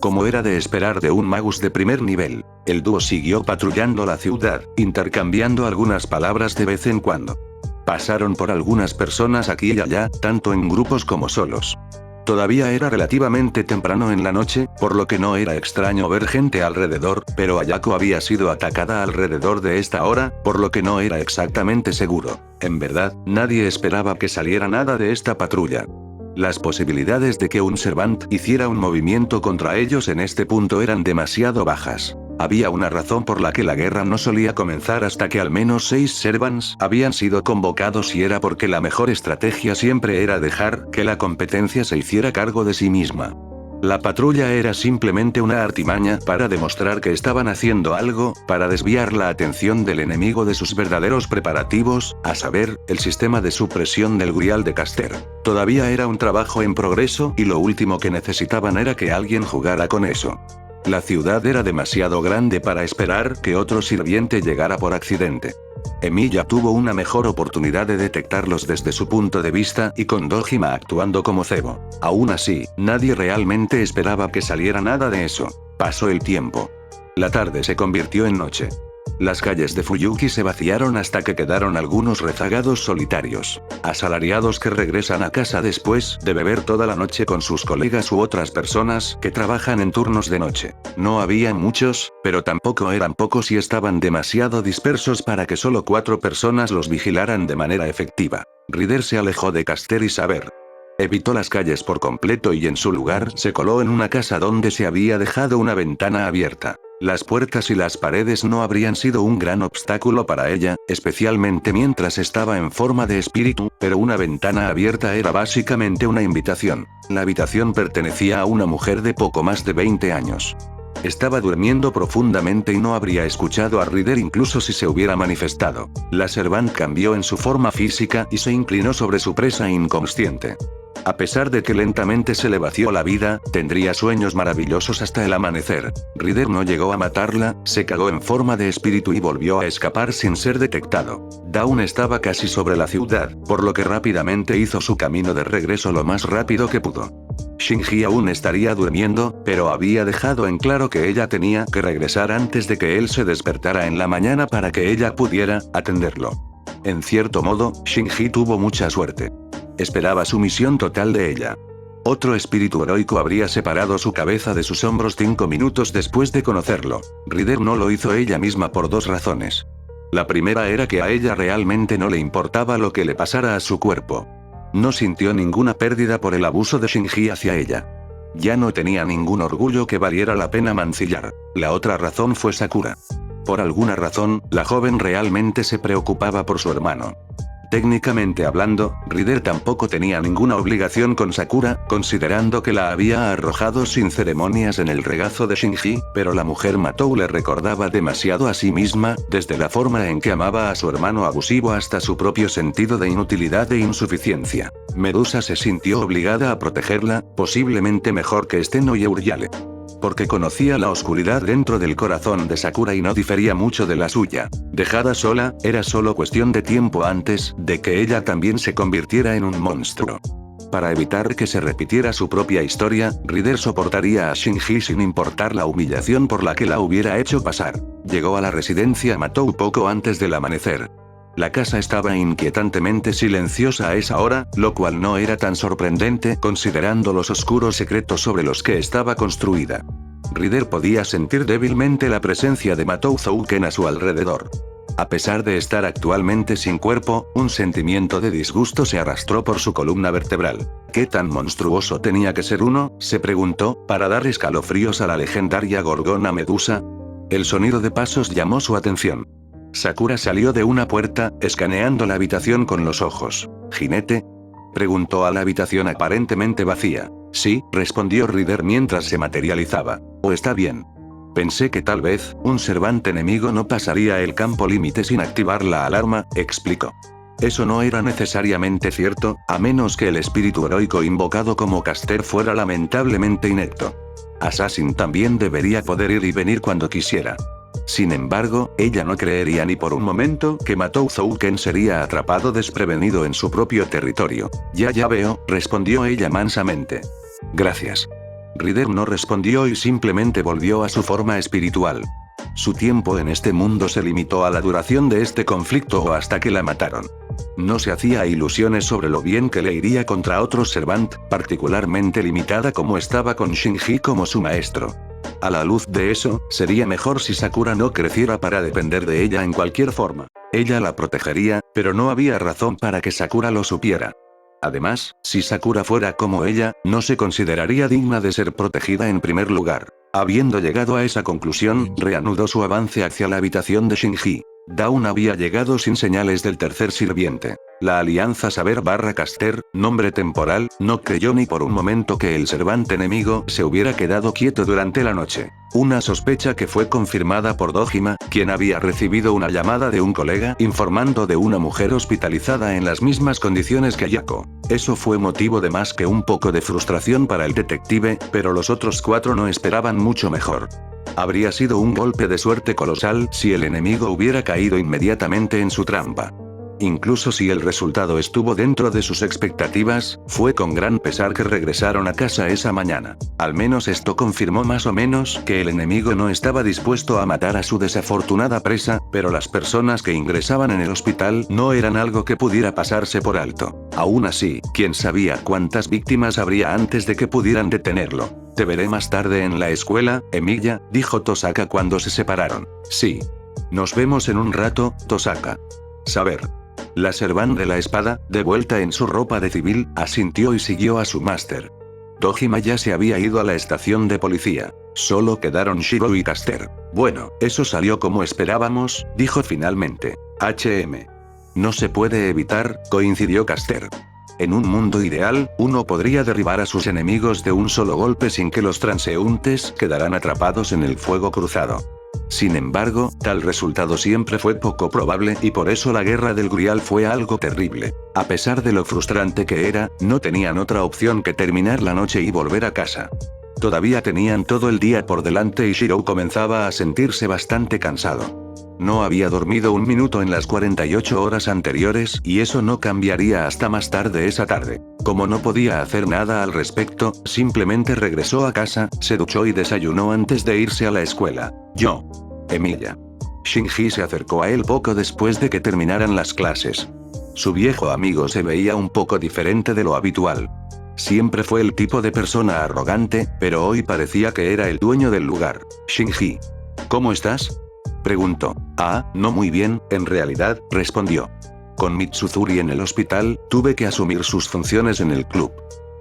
Como era de esperar de un magus de primer nivel, el dúo siguió patrullando la ciudad, intercambiando algunas palabras de vez en cuando. Pasaron por algunas personas aquí y allá, tanto en grupos como solos. Todavía era relativamente temprano en la noche, por lo que no era extraño ver gente alrededor, pero Ayako había sido atacada alrededor de esta hora, por lo que no era exactamente seguro. En verdad, nadie esperaba que saliera nada de esta patrulla. Las posibilidades de que un Servant hiciera un movimiento contra ellos en este punto eran demasiado bajas. Había una razón por la que la guerra no solía comenzar hasta que al menos 6 Servants habían sido convocados, y era porque la mejor estrategia siempre era dejar que la competencia se hiciera cargo de sí misma. La patrulla era simplemente una artimaña para demostrar que estaban haciendo algo, para desviar la atención del enemigo de sus verdaderos preparativos, a saber, el sistema de supresión del Grial de Caster. Todavía era un trabajo en progreso, y lo último que necesitaban era que alguien jugara con eso. La ciudad era demasiado grande para esperar que otro sirviente llegara por accidente. Emilia tuvo una mejor oportunidad de detectarlos desde su punto de vista, y con Dojima actuando como cebo. Aún así, nadie realmente esperaba que saliera nada de eso. Pasó el tiempo. La tarde se convirtió en noche. Las calles de Fuyuki se vaciaron hasta que quedaron algunos rezagados solitarios. Asalariados que regresan a casa después de beber toda la noche con sus colegas u otras personas que trabajan en turnos de noche. No había muchos, pero tampoco eran pocos y estaban demasiado dispersos para que solo 4 personas los vigilaran de manera efectiva. Ryder se alejó de Caster y Saber. Evitó las calles por completo y en su lugar se coló en una casa donde se había dejado una ventana abierta. Las puertas y las paredes no habrían sido un gran obstáculo para ella, especialmente mientras estaba en forma de espíritu, pero una ventana abierta era básicamente una invitación. La habitación pertenecía a una mujer de poco más de 20 años. Estaba durmiendo profundamente y no habría escuchado a Ryder incluso si se hubiera manifestado. La Servant cambió en su forma física y se inclinó sobre su presa inconsciente. A pesar de que lentamente se le vació la vida, tendría sueños maravillosos hasta el amanecer. Ryder no llegó a matarla, se cagó en forma de espíritu y volvió a escapar sin ser detectado. Dawn estaba casi sobre la ciudad, por lo que rápidamente hizo su camino de regreso lo más rápido que pudo. Shinji aún estaría durmiendo, pero había dejado en claro que ella tenía que regresar antes de que él se despertara en la mañana para que ella pudiera atenderlo. En cierto modo, Shinji tuvo mucha suerte. Esperaba sumisión total de ella. Otro espíritu heroico habría separado su cabeza de sus hombros 5 minutos después de conocerlo. Ryder no lo hizo ella misma por 2 razones. La primera era que a ella realmente no le importaba lo que le pasara a su cuerpo. No sintió ninguna pérdida por el abuso de Shinji hacia ella. Ya no tenía ningún orgullo que valiera la pena mancillar. La otra razón fue Sakura. Por alguna razón, la joven realmente se preocupaba por su hermano. Técnicamente hablando, Ryder tampoco tenía ninguna obligación con Sakura, considerando que la había arrojado sin ceremonias en el regazo de Shinji, pero la mujer Matou le recordaba demasiado a sí misma, desde la forma en que amaba a su hermano abusivo hasta su propio sentido de inutilidad e insuficiencia. Medusa se sintió obligada a protegerla, posiblemente mejor que Steno y Euryale. Porque conocía la oscuridad dentro del corazón de Sakura y no difería mucho de la suya. Dejada sola, era solo cuestión de tiempo antes de que ella también se convirtiera en un monstruo. Para evitar que se repitiera su propia historia, Ryder soportaría a Shinji sin importar la humillación por la que la hubiera hecho pasar. Llegó a la residencia Matou poco antes del amanecer. La casa estaba inquietantemente silenciosa a esa hora, lo cual no era tan sorprendente considerando los oscuros secretos sobre los que estaba construida. Rider podía sentir débilmente la presencia de Matou Zouken a su alrededor. A pesar de estar actualmente sin cuerpo, un sentimiento de disgusto se arrastró por su columna vertebral. ¿Qué tan monstruoso tenía que ser uno?, se preguntó, para dar escalofríos a la legendaria Gorgona Medusa. El sonido de pasos llamó su atención. Sakura salió de una puerta, escaneando la habitación con los ojos. ¿Jinete?, preguntó a la habitación aparentemente vacía. Sí, respondió Rider mientras se materializaba. ¿O está bien? Pensé que tal vez, un Servant enemigo no pasaría el campo límite sin activar la alarma, explicó. Eso no era necesariamente cierto, a menos que el espíritu heroico invocado como Caster fuera lamentablemente inepto. Assassin también debería poder ir y venir cuando quisiera. Sin embargo, ella no creería ni por un momento que Matou Zouken sería atrapado desprevenido en su propio territorio. Ya veo, respondió ella mansamente. Gracias. Rider no respondió y simplemente volvió a su forma espiritual. Su tiempo en este mundo se limitó a la duración de este conflicto o hasta que la mataron. No se hacía ilusiones sobre lo bien que le iría contra otro Servant, particularmente limitada como estaba con Shinji como su maestro. A la luz de eso, sería mejor si Sakura no creciera para depender de ella en cualquier forma. Ella la protegería, pero no había razón para que Sakura lo supiera. Además, si Sakura fuera como ella, no se consideraría digna de ser protegida en primer lugar. Habiendo llegado a esa conclusión, reanudó su avance hacia la habitación de Shinji. Dawn había llegado sin señales del tercer sirviente. La alianza Saber/Caster, nombre temporal, no creyó ni por un momento que el Servant enemigo se hubiera quedado quieto durante la noche. Una sospecha que fue confirmada por Dojima, quien había recibido una llamada de un colega informando de una mujer hospitalizada en las mismas condiciones que Ayako. Eso fue motivo de más que un poco de frustración para el detective, pero los otros 4 no esperaban mucho mejor. Habría sido un golpe de suerte colosal si el enemigo hubiera caído inmediatamente en su trampa. Incluso si el resultado estuvo dentro de sus expectativas, fue con gran pesar que regresaron a casa esa mañana. Al menos esto confirmó más o menos que el enemigo no estaba dispuesto a matar a su desafortunada presa, pero las personas que ingresaban en el hospital no eran algo que pudiera pasarse por alto. Aún así, quién sabía cuántas víctimas habría antes de que pudieran detenerlo. Te veré más tarde en la escuela, Emilia, dijo Tosaka cuando se separaron. Sí. Nos vemos en un rato, Tosaka. Saber. La Servant de la espada, de vuelta en su ropa de civil, asintió y siguió a su máster. Dojima ya se había ido a la estación de policía. Solo quedaron Shiro y Caster. Bueno, eso salió como esperábamos, dijo finalmente. No se puede evitar, coincidió Caster. En un mundo ideal, uno podría derribar a sus enemigos de un solo golpe sin que los transeúntes quedaran atrapados en el fuego cruzado. Sin embargo, tal resultado siempre fue poco probable y por eso la guerra del Grial fue algo terrible. A pesar de lo frustrante que era, no tenían otra opción que terminar la noche y volver a casa. Todavía tenían todo el día por delante y Shiro comenzaba a sentirse bastante cansado. No había dormido un minuto en las 48 horas anteriores y eso no cambiaría hasta más tarde esa tarde. Como no podía hacer nada al respecto, simplemente regresó a casa, se duchó y desayunó antes de irse a la escuela. Emilia. Shinji se acercó a él poco después de que terminaran las clases. Su viejo amigo se veía un poco diferente de lo habitual. Siempre fue el tipo de persona arrogante, pero hoy parecía que era el dueño del lugar. Shinji. ¿Cómo estás?, preguntó. No muy bien, en realidad, respondió. Con Mitsuzuri en el hospital, tuve que asumir sus funciones en el club.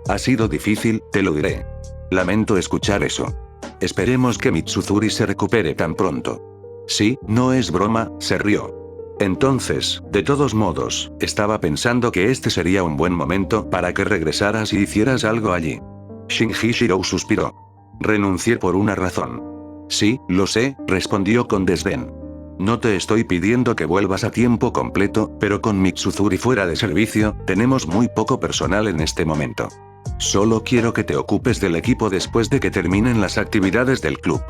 Ha sido difícil, te lo diré. Lamento escuchar eso. Esperemos que Mitsuzuri se recupere tan pronto. Sí, no es broma, se rió. Entonces, de todos modos, estaba pensando que este sería un buen momento para que regresaras y hicieras algo allí. Shinji Shiro suspiró. Renuncié por una razón. Sí, lo sé, respondió con desdén. No te estoy pidiendo que vuelvas a tiempo completo, pero con Mitsuzuri fuera de servicio, tenemos muy poco personal en este momento. Solo quiero que te ocupes del equipo después de que terminen las actividades del club.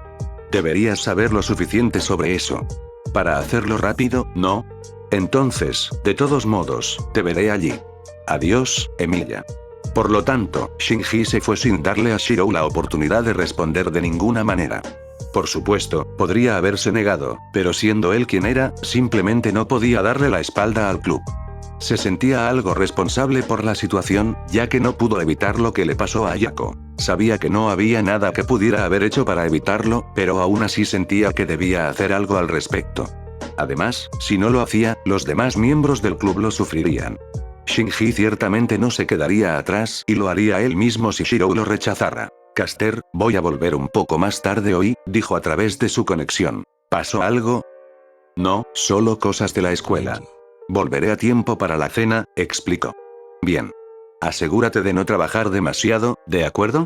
Deberías saber lo suficiente sobre eso. Para hacerlo rápido, ¿no? Entonces, de todos modos, te veré allí. Adiós, Emilia. Por lo tanto, Shinji se fue sin darle a Shiro la oportunidad de responder de ninguna manera. Por supuesto, podría haberse negado, pero siendo él quien era, simplemente no podía darle la espalda al club. Se sentía algo responsable por la situación, ya que no pudo evitar lo que le pasó a Ayako. Sabía que no había nada que pudiera haber hecho para evitarlo, pero aún así sentía que debía hacer algo al respecto. Además, si no lo hacía, los demás miembros del club lo sufrirían. Shinji ciertamente no se quedaría atrás y lo haría él mismo si Shirou lo rechazara. Caster, voy a volver un poco más tarde hoy, dijo a través de su conexión. ¿Pasó algo? No, solo cosas de la escuela. Volveré a tiempo para la cena, explicó. Bien. Asegúrate de no trabajar demasiado, ¿de acuerdo?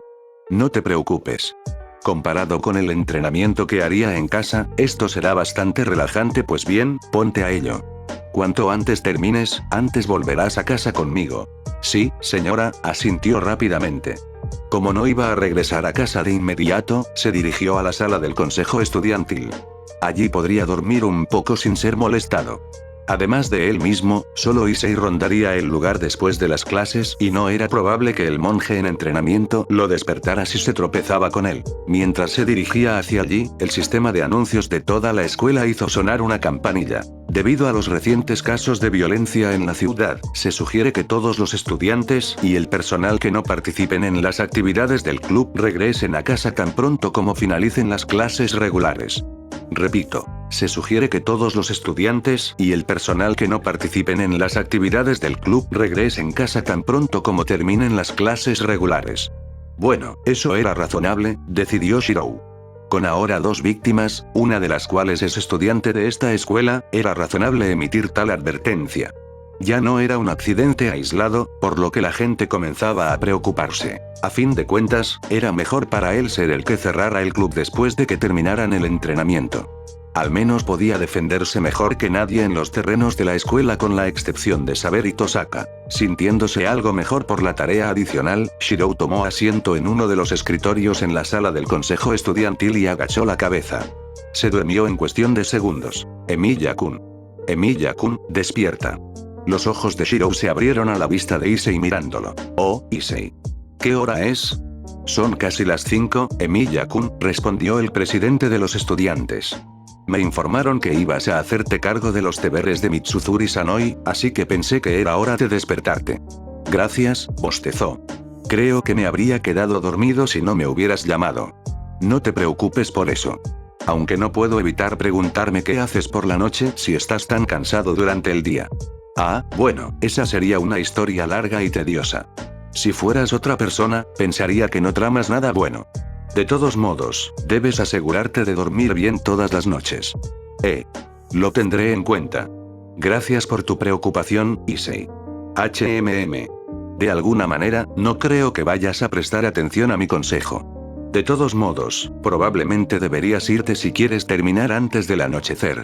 No te preocupes. Comparado con el entrenamiento que haría en casa, esto será bastante relajante, pues bien, ponte a ello. Cuanto antes termines, antes volverás a casa conmigo. Sí, señora, asintió rápidamente. Como no iba a regresar a casa de inmediato, se dirigió a la sala del consejo estudiantil. Allí podría dormir un poco sin ser molestado. Además de él mismo, solo Issei rondaría el lugar después de las clases y no era probable que el monje en entrenamiento lo despertara si se tropezaba con él. Mientras se dirigía hacia allí, el sistema de anuncios de toda la escuela hizo sonar una campanilla. Debido a los recientes casos de violencia en la ciudad, se sugiere que todos los estudiantes y el personal que no participen en las actividades del club regresen a casa tan pronto como finalicen las clases regulares. Repito, se sugiere que todos los estudiantes y el personal que no participen en las actividades del club regresen a casa tan pronto como terminen las clases regulares. Bueno, eso era razonable, decidió Shirou. Con ahora 2 víctimas, una de las cuales es estudiante de esta escuela, era razonable emitir tal advertencia. Ya no era un accidente aislado, por lo que la gente comenzaba a preocuparse. A fin de cuentas, era mejor para él ser el que cerrara el club después de que terminaran el entrenamiento. Al menos podía defenderse mejor que nadie en los terrenos de la escuela con la excepción de Saber y Tosaka. Sintiéndose algo mejor por la tarea adicional, Shirou tomó asiento en uno de los escritorios en la sala del consejo estudiantil y agachó la cabeza. Se durmió en cuestión de segundos. Emilia-kun. Emilia-kun, despierta. Los ojos de Shirou se abrieron a la vista de Issei mirándolo. Oh, Issei. ¿Qué hora es? Son casi las 5, Emilia-kun, respondió el presidente de los estudiantes. Me informaron que ibas a hacerte cargo de los deberes de Mitsuzuri-san hoy, así que pensé que era hora de despertarte. Gracias, bostezó. Creo que me habría quedado dormido si no me hubieras llamado. No te preocupes por eso. Aunque no puedo evitar preguntarme qué haces por la noche si estás tan cansado durante el día. Ah, bueno, esa sería una historia larga y tediosa. Si fueras otra persona, pensaría que no tramas nada bueno. De todos modos, debes asegurarte de dormir bien todas las noches. Lo tendré en cuenta. Gracias por tu preocupación, Issei. De alguna manera, no creo que vayas a prestar atención a mi consejo. De todos modos, probablemente deberías irte si quieres terminar antes del anochecer.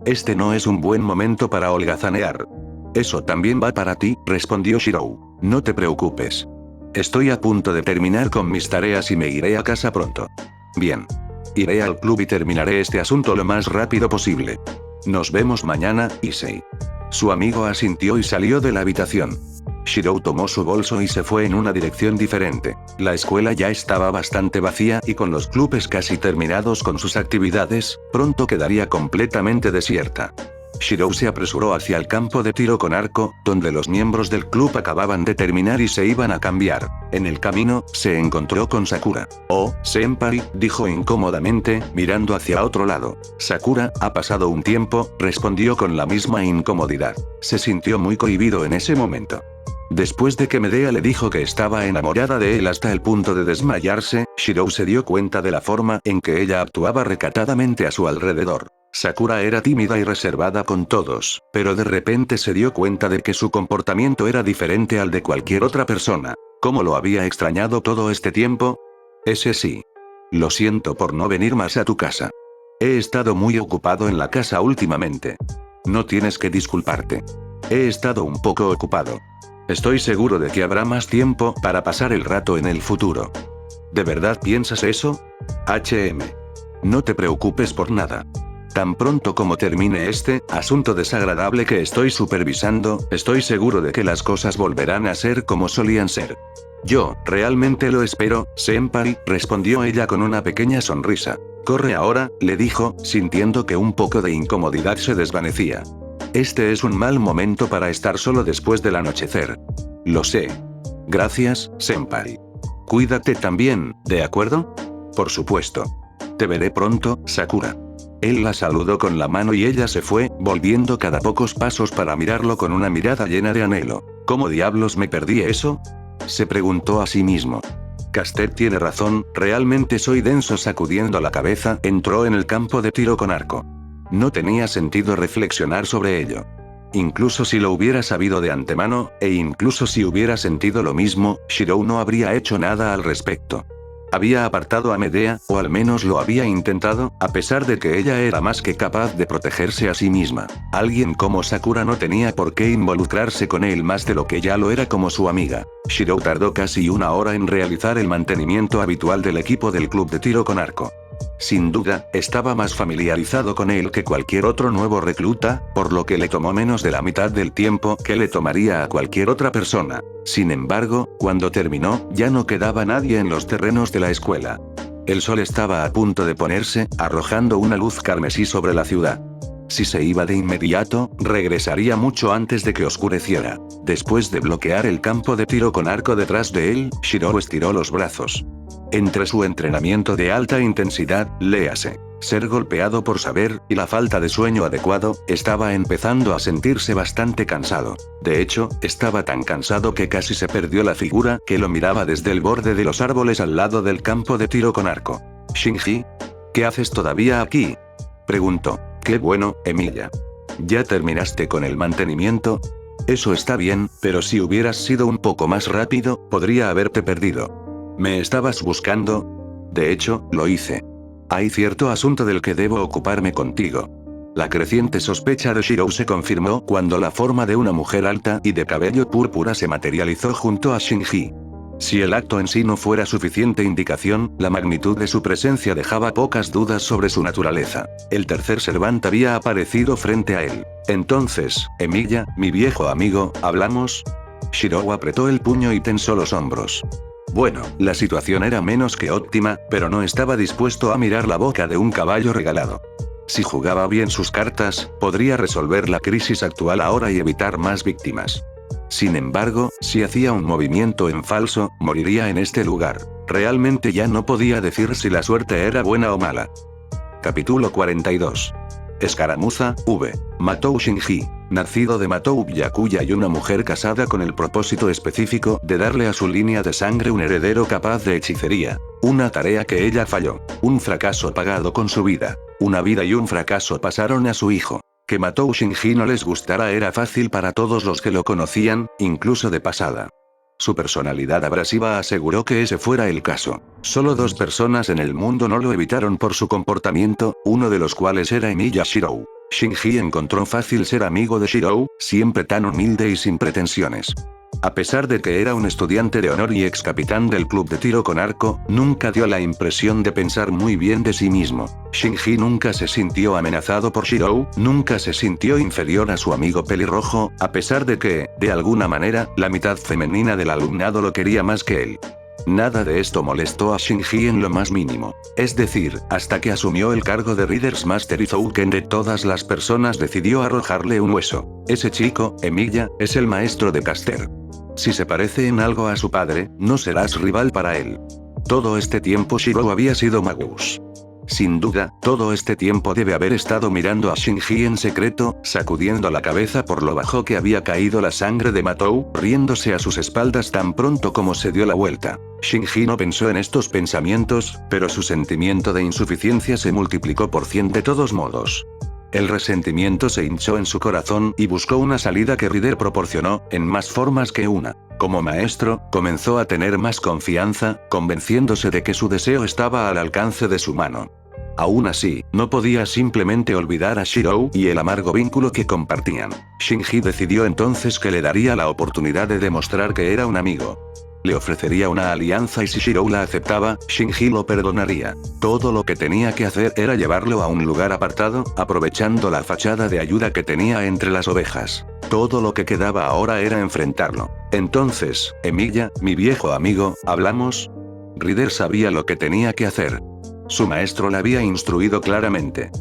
Este no es un buen momento para holgazanear. Eso también va para ti, respondió Shirou. No te preocupes. Estoy a punto de terminar con mis tareas y me iré a casa pronto. Bien. Iré al club y terminaré este asunto lo más rápido posible. Nos vemos mañana, Issei. Su amigo asintió y salió de la habitación. Shirou tomó su bolso y se fue en una dirección diferente. La escuela ya estaba bastante vacía y con los clubes casi terminados con sus actividades, pronto quedaría completamente desierta. Shirou se apresuró hacia el campo de tiro con arco, donde los miembros del club acababan de terminar y se iban a cambiar. En el camino, se encontró con Sakura. Oh, senpai, dijo incómodamente, mirando hacia otro lado. Sakura, ha pasado un tiempo, respondió con la misma incomodidad. Se sintió muy cohibido en ese momento. Después de que Medea le dijo que estaba enamorada de él hasta el punto de desmayarse, Shirou se dio cuenta de la forma en que ella actuaba recatadamente a su alrededor. Sakura era tímida y reservada con todos, pero de repente se dio cuenta de que su comportamiento era diferente al de cualquier otra persona. ¿Cómo lo había extrañado todo este tiempo? Ese sí. Lo siento por no venir más a tu casa. He estado muy ocupado en la casa últimamente. No tienes que disculparte. He estado un poco ocupado. Estoy seguro de que habrá más tiempo para pasar el rato en el futuro. ¿De verdad piensas eso? No te preocupes por nada. Tan pronto como termine este asunto desagradable que estoy supervisando, estoy seguro de que las cosas volverán a ser como solían ser. Yo, realmente lo espero, senpai, respondió ella con una pequeña sonrisa. Corre ahora, le dijo, sintiendo que un poco de incomodidad se desvanecía. Este es un mal momento para estar solo después del anochecer. Lo sé. Gracias, senpai. Cuídate también, ¿de acuerdo? Por supuesto. Te veré pronto, Sakura. Él la saludó con la mano y ella se fue, volviendo cada pocos pasos para mirarlo con una mirada llena de anhelo. ¿Cómo diablos me perdí eso? Se preguntó a sí mismo. Caster tiene razón, realmente soy denso. Sacudiendo la cabeza, entró en el campo de tiro con arco. No tenía sentido reflexionar sobre ello. Incluso si lo hubiera sabido de antemano, e incluso si hubiera sentido lo mismo, Shirou no habría hecho nada al respecto. Había apartado a Medea, o al menos lo había intentado, a pesar de que ella era más que capaz de protegerse a sí misma. Alguien como Sakura no tenía por qué involucrarse con él más de lo que ya lo era como su amiga. Shirou tardó casi una hora en realizar el mantenimiento habitual del equipo del club de tiro con arco. Sin duda, estaba más familiarizado con él que cualquier otro nuevo recluta, por lo que le tomó menos de la mitad del tiempo que le tomaría a cualquier otra persona. Sin embargo, cuando terminó, ya no quedaba nadie en los terrenos de la escuela. El sol estaba a punto de ponerse, arrojando una luz carmesí sobre la ciudad. Si se iba de inmediato, regresaría mucho antes de que oscureciera. Después de bloquear el campo de tiro con arco detrás de él, Shirou estiró los brazos. Entre su entrenamiento de alta intensidad, léase, ser golpeado por saber, y la falta de sueño adecuado, estaba empezando a sentirse bastante cansado. De hecho, estaba tan cansado que casi se perdió la figura que lo miraba desde el borde de los árboles al lado del campo de tiro con arco. «Shinji, ¿qué haces todavía aquí?», preguntó. «Qué bueno, Emilia. ¿Ya terminaste con el mantenimiento?». «Eso está bien, pero si hubieras sido un poco más rápido, podría haberte perdido». «¿Me estabas buscando?». «De hecho, lo hice. Hay cierto asunto del que debo ocuparme contigo». La creciente sospecha de Shirou se confirmó cuando la forma de una mujer alta y de cabello púrpura se materializó junto a Shinji. Si el acto en sí no fuera suficiente indicación, la magnitud de su presencia dejaba pocas dudas sobre su naturaleza. El tercer Servant había aparecido frente a él. «Entonces, Emilia, mi viejo amigo, ¿hablamos?». Shirou apretó el puño y tensó los hombros. Bueno, la situación era menos que óptima, pero no estaba dispuesto a mirar la boca de un caballo regalado. Si jugaba bien sus cartas, podría resolver la crisis actual ahora y evitar más víctimas. Sin embargo, si hacía un movimiento en falso, moriría en este lugar. Realmente ya no podía decir si la suerte era buena o mala. Capítulo 42. Escaramuza, V. Matou Shinji. Nacido de Matou Byakuya y una mujer casada con el propósito específico de darle a su línea de sangre un heredero capaz de hechicería. Una tarea que ella falló. Un fracaso pagado con su vida. Una vida y un fracaso pasaron a su hijo. Que Matou Shinji no les gustara era fácil para todos los que lo conocían, incluso de pasada. Su personalidad abrasiva aseguró que ese fuera el caso. Solo 2 personas en el mundo no lo evitaron por su comportamiento, uno de los cuales era Emilia Shirou. Shinji encontró fácil ser amigo de Shirou, siempre tan humilde y sin pretensiones. A pesar de que era un estudiante de honor y ex capitán del club de tiro con arco, nunca dio la impresión de pensar muy bien de sí mismo. Shinji nunca se sintió amenazado por Shirou, nunca se sintió inferior a su amigo pelirrojo, a pesar de que, de alguna manera, la mitad femenina del alumnado lo quería más que él. Nada de esto molestó a Shinji en lo más mínimo. Es decir, hasta que asumió el cargo de Reader's Master y Zouken de todas las personas decidió arrojarle un hueso. Ese chico, Emilia, es el maestro de Caster. Si se parece en algo a su padre, no serás rival para él. Todo este tiempo Shirou había sido Magus. Sin duda, todo este tiempo debe haber estado mirando a Shinji en secreto, sacudiendo la cabeza por lo bajo que había caído la sangre de Matou, riéndose a sus espaldas tan pronto como se dio la vuelta. Shinji no pensó en estos pensamientos, pero su sentimiento de insuficiencia se multiplicó por 100 de todos modos. El resentimiento se hinchó en su corazón y buscó una salida que Rider proporcionó, en más formas que una. Como maestro, comenzó a tener más confianza, convenciéndose de que su deseo estaba al alcance de su mano. Aún así, no podía simplemente olvidar a Shirou y el amargo vínculo que compartían. Shinji decidió entonces que le daría la oportunidad de demostrar que era un amigo. Le ofrecería una alianza y si Shirou la aceptaba, Shinji lo perdonaría. Todo lo que tenía que hacer era llevarlo a un lugar apartado, aprovechando la fachada de ayuda que tenía entre las ovejas. Todo lo que quedaba ahora era enfrentarlo. Entonces, Emilia, mi viejo amigo, ¿hablamos? Rider sabía lo que tenía que hacer. Su maestro la había instruido claramente.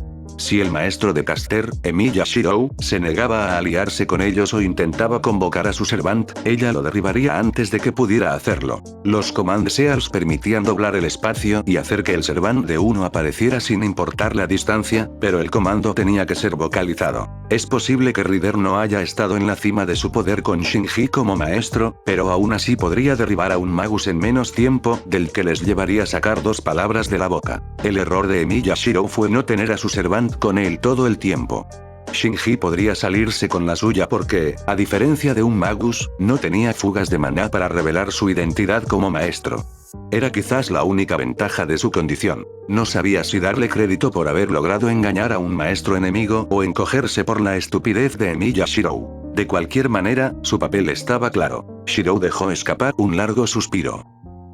Si el maestro de Caster, Emilia Shirou, se negaba a aliarse con ellos o intentaba convocar a su servant, ella lo derribaría antes de que pudiera hacerlo. Los Command Seals permitían doblar el espacio y hacer que el servant de uno apareciera sin importar la distancia, pero el comando tenía que ser vocalizado. Es posible que Rider no haya estado en la cima de su poder con Shinji como maestro, pero aún así podría derribar a un Magus en menos tiempo del que les llevaría sacar 2 palabras de la boca. El error de Emilia Shirou fue no tener a su servant con él todo el tiempo. Shinji podría salirse con la suya porque, a diferencia de un Magus, no tenía fugas de maná para revelar su identidad como maestro. Era quizás la única ventaja de su condición. No sabía si darle crédito por haber logrado engañar a un maestro enemigo o encogerse por la estupidez de Emilia Shirou. De cualquier manera, su papel estaba claro. Shirou dejó escapar un largo suspiro.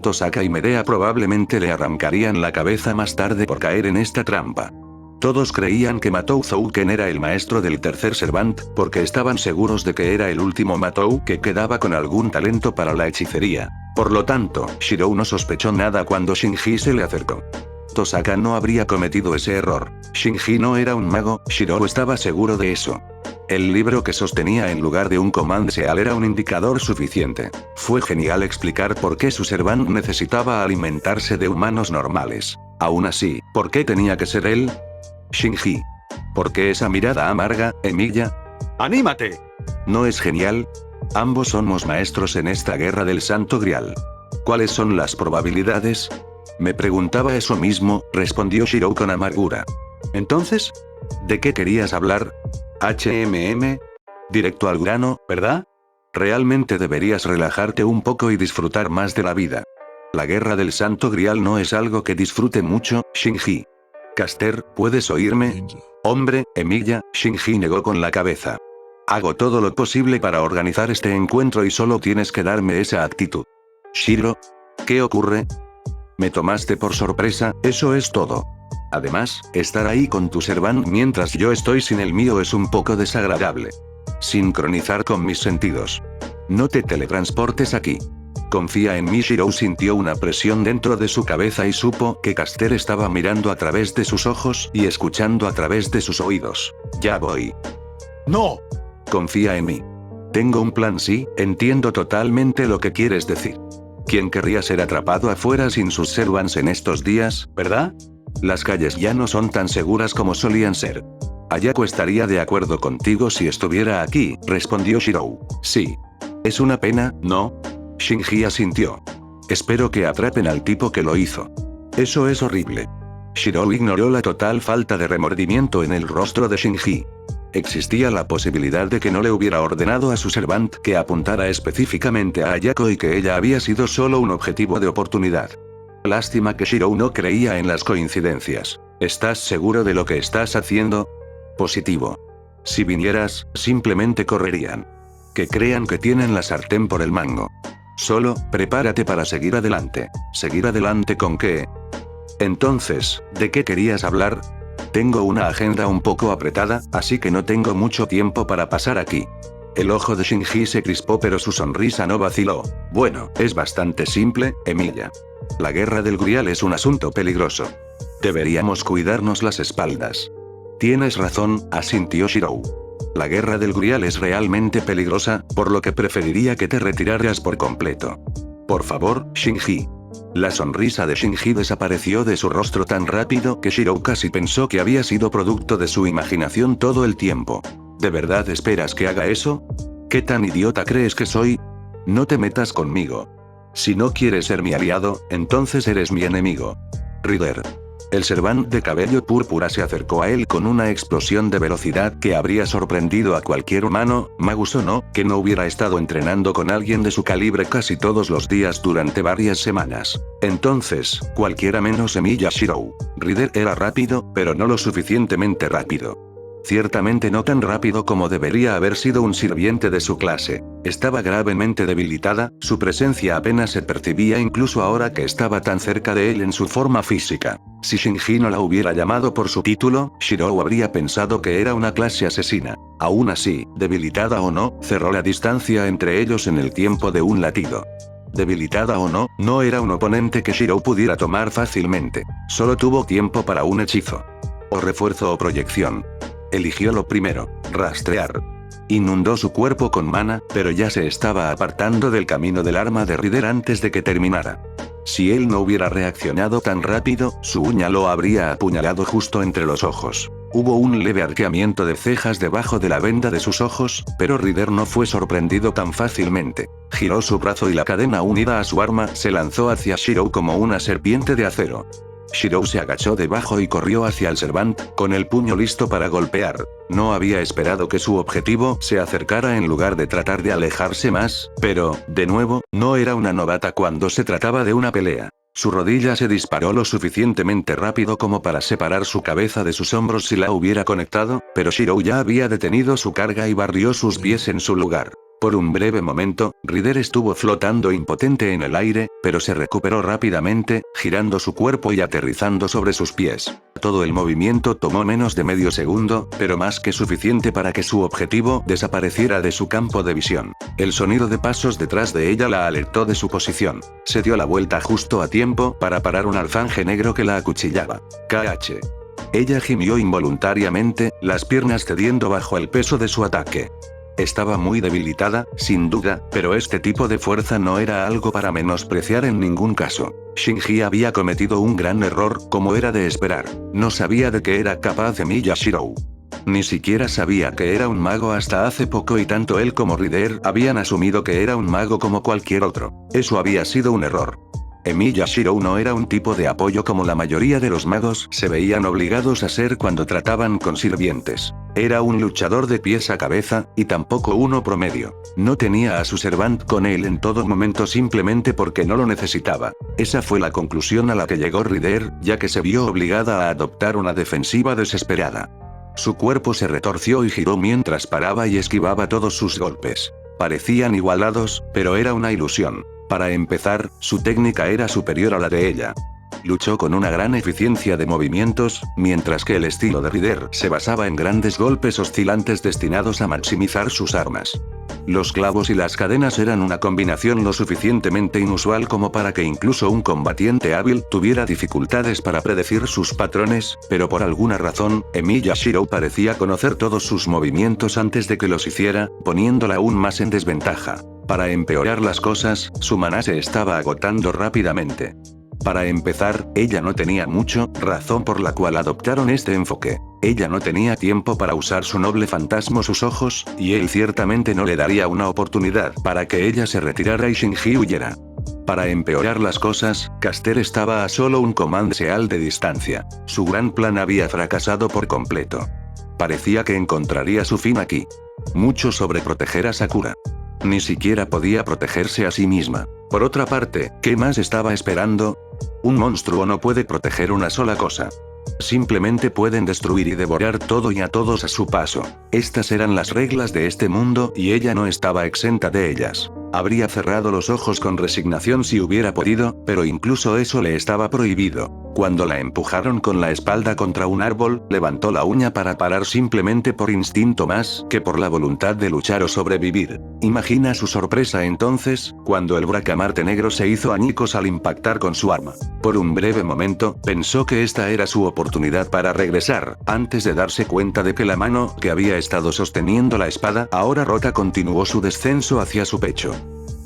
Tosaka y Medea probablemente le arrancarían la cabeza más tarde por caer en esta trampa. Todos creían que Matou Zouken era el maestro del tercer servant, porque estaban seguros de que era el último Matou que quedaba con algún talento para la hechicería. Por lo tanto, Shirou no sospechó nada cuando Shinji se le acercó. Tosaka no habría cometido ese error. Shinji no era un mago, Shirou estaba seguro de eso. El libro que sostenía en lugar de un Command Seal era un indicador suficiente. Fue genial explicar por qué su servant necesitaba alimentarse de humanos normales. Aún así, ¿por qué tenía que ser él? Shinji. ¿Por qué esa mirada amarga, Emilia? ¡Anímate! ¿No es genial? Ambos somos maestros en esta guerra del Santo Grial. ¿Cuáles son las probabilidades? Me preguntaba eso mismo, respondió Shirou con amargura. ¿Entonces? ¿De qué querías hablar? Directo al grano, ¿verdad? Realmente deberías relajarte un poco y disfrutar más de la vida. La guerra del Santo Grial no es algo que disfrute mucho, Shinji. Caster, ¿puedes oírme? Hombre, Emilia, Shinji negó con la cabeza. Hago todo lo posible para organizar este encuentro y solo tienes que darme esa actitud. Shiro, ¿qué ocurre? Me tomaste por sorpresa, eso es todo. Además, estar ahí con tu servant mientras yo estoy sin el mío es un poco desagradable. Sincronizar con mis sentidos. No te teletransportes aquí. Confía en mí. Shirou sintió una presión dentro de su cabeza y supo que Caster estaba mirando a través de sus ojos y escuchando a través de sus oídos. Ya voy. ¡No! Confía en mí. Tengo un plan. Sí, entiendo totalmente lo que quieres decir. ¿Quién querría ser atrapado afuera sin sus servants en estos días, verdad? Las calles ya no son tan seguras como solían ser. Ayako estaría de acuerdo contigo si estuviera aquí, respondió Shirou. Sí. Es una pena, ¿no? Shinji asintió. Espero que atrapen al tipo que lo hizo. Eso es horrible. Shirou ignoró la total falta de remordimiento en el rostro de Shinji. Existía la posibilidad de que no le hubiera ordenado a su servant que apuntara específicamente a Ayako y que ella había sido solo un objetivo de oportunidad. Lástima que Shirou no creía en las coincidencias. ¿Estás seguro de lo que estás haciendo? Positivo. Si vinieras, simplemente correrían. Que crean que tienen la sartén por el mango. Solo, prepárate para seguir adelante. ¿Seguir adelante con qué? Entonces, ¿de qué querías hablar? Tengo una agenda un poco apretada, así que no tengo mucho tiempo para pasar aquí. El ojo de Shinji se crispó pero su sonrisa no vaciló. Bueno, es bastante simple, Emilia. La guerra del Grial es un asunto peligroso. Deberíamos cuidarnos las espaldas. Tienes razón, asintió Shirou. La guerra del Grial es realmente peligrosa, por lo que preferiría que te retiraras por completo. Por favor, Shinji. La sonrisa de Shinji desapareció de su rostro tan rápido que Shirou casi pensó que había sido producto de su imaginación todo el tiempo. ¿De verdad esperas que haga eso? ¿Qué tan idiota crees que soy? No te metas conmigo. Si no quieres ser mi aliado, entonces eres mi enemigo. Rider. El servant de cabello púrpura se acercó a él con una explosión de velocidad que habría sorprendido a cualquier humano, magus o no, que no hubiera estado entrenando con alguien de su calibre casi todos los días durante varias semanas. Entonces, cualquiera menos Emilia Shirou. Rider era rápido, pero no lo suficientemente rápido. Ciertamente no tan rápido como debería haber sido un sirviente de su clase. Estaba gravemente debilitada, su presencia apenas se percibía incluso ahora que estaba tan cerca de él en su forma física. Si Shinji no la hubiera llamado por su título, Shirou habría pensado que era una clase asesina. Aún así, debilitada o no, cerró la distancia entre ellos en el tiempo de un latido. Debilitada o no, no era un oponente que Shirou pudiera tomar fácilmente. Solo tuvo tiempo para un hechizo. O refuerzo o proyección. Eligió lo primero, rastrear. Inundó su cuerpo con mana, pero ya se estaba apartando del camino del arma de Ryder antes de que terminara. Si él no hubiera reaccionado tan rápido, su uña lo habría apuñalado justo entre los ojos. Hubo un leve arqueamiento de cejas debajo de la venda de sus ojos, pero Ryder no fue sorprendido tan fácilmente. Giró su brazo y la cadena unida a su arma se lanzó hacia Shirou como una serpiente de acero. Shirou se agachó debajo y corrió hacia el Servant, con el puño listo para golpear. No había esperado que su objetivo se acercara en lugar de tratar de alejarse más, pero, de nuevo, no era una novata cuando se trataba de una pelea. Su rodilla se disparó lo suficientemente rápido como para separar su cabeza de sus hombros si la hubiera conectado, pero Shirou ya había detenido su carga y barrió sus pies en su lugar. Por un breve momento, Ryder estuvo flotando impotente en el aire, pero se recuperó rápidamente, girando su cuerpo y aterrizando sobre sus pies. Todo el movimiento tomó menos de medio segundo, pero más que suficiente para que su objetivo desapareciera de su campo de visión. El sonido de pasos detrás de ella la alertó de su posición. Se dio la vuelta justo a tiempo para parar un alfanje negro que la acuchillaba. KH. Ella gimió involuntariamente, las piernas cediendo bajo el peso de su ataque. Estaba muy debilitada, sin duda, pero este tipo de fuerza no era algo para menospreciar en ningún caso. Shinji había cometido un gran error, como era de esperar. No sabía de qué era capaz Emiya Shirou. Ni siquiera sabía que era un mago hasta hace poco y tanto él como Ryder habían asumido que era un mago como cualquier otro. Eso había sido un error. Emiya Shirou no era un tipo de apoyo como la mayoría de los magos se veían obligados a ser cuando trataban con sirvientes. Era un luchador de pies a cabeza, y tampoco uno promedio. No tenía a su Servant con él en todo momento simplemente porque no lo necesitaba. Esa fue la conclusión a la que llegó Ryder, ya que se vio obligada a adoptar una defensiva desesperada. Su cuerpo se retorció y giró mientras paraba y esquivaba todos sus golpes. Parecían igualados, pero era una ilusión. Para empezar, su técnica era superior a la de ella. Luchó con una gran eficiencia de movimientos, mientras que el estilo de Ryder se basaba en grandes golpes oscilantes destinados a maximizar sus armas. Los clavos y las cadenas eran una combinación lo suficientemente inusual como para que incluso un combatiente hábil tuviera dificultades para predecir sus patrones, pero por alguna razón, Emiya Shirou parecía conocer todos sus movimientos antes de que los hiciera, poniéndola aún más en desventaja. Para empeorar las cosas, su maná se estaba agotando rápidamente. Para empezar, ella no tenía mucho, razón por la cual adoptaron este enfoque. Ella no tenía tiempo para usar su noble fantasma sus ojos, y él ciertamente no le daría una oportunidad para que ella se retirara y Shinji huyera. Para empeorar las cosas, Caster estaba a solo un command seal de distancia. Su gran plan había fracasado por completo. Parecía que encontraría su fin aquí. Mucho sobre proteger a Sakura. Ni siquiera podía protegerse a sí misma. Por otra parte, ¿qué más estaba esperando? Un monstruo no puede proteger una sola cosa. Simplemente pueden destruir y devorar todo y a todos a su paso. Estas eran las reglas de este mundo y ella no estaba exenta de ellas. Habría cerrado los ojos con resignación si hubiera podido, pero incluso eso le estaba prohibido. Cuando la empujaron con la espalda contra un árbol, levantó la uña para parar simplemente por instinto más que por la voluntad de luchar o sobrevivir. Imagina su sorpresa entonces, cuando el Bracamarte negro se hizo añicos al impactar con su arma. Por un breve momento, pensó que esta era su oportunidad para regresar, antes de darse cuenta de que la mano que había estado sosteniendo la espada, ahora rota, continuó su descenso hacia su pecho.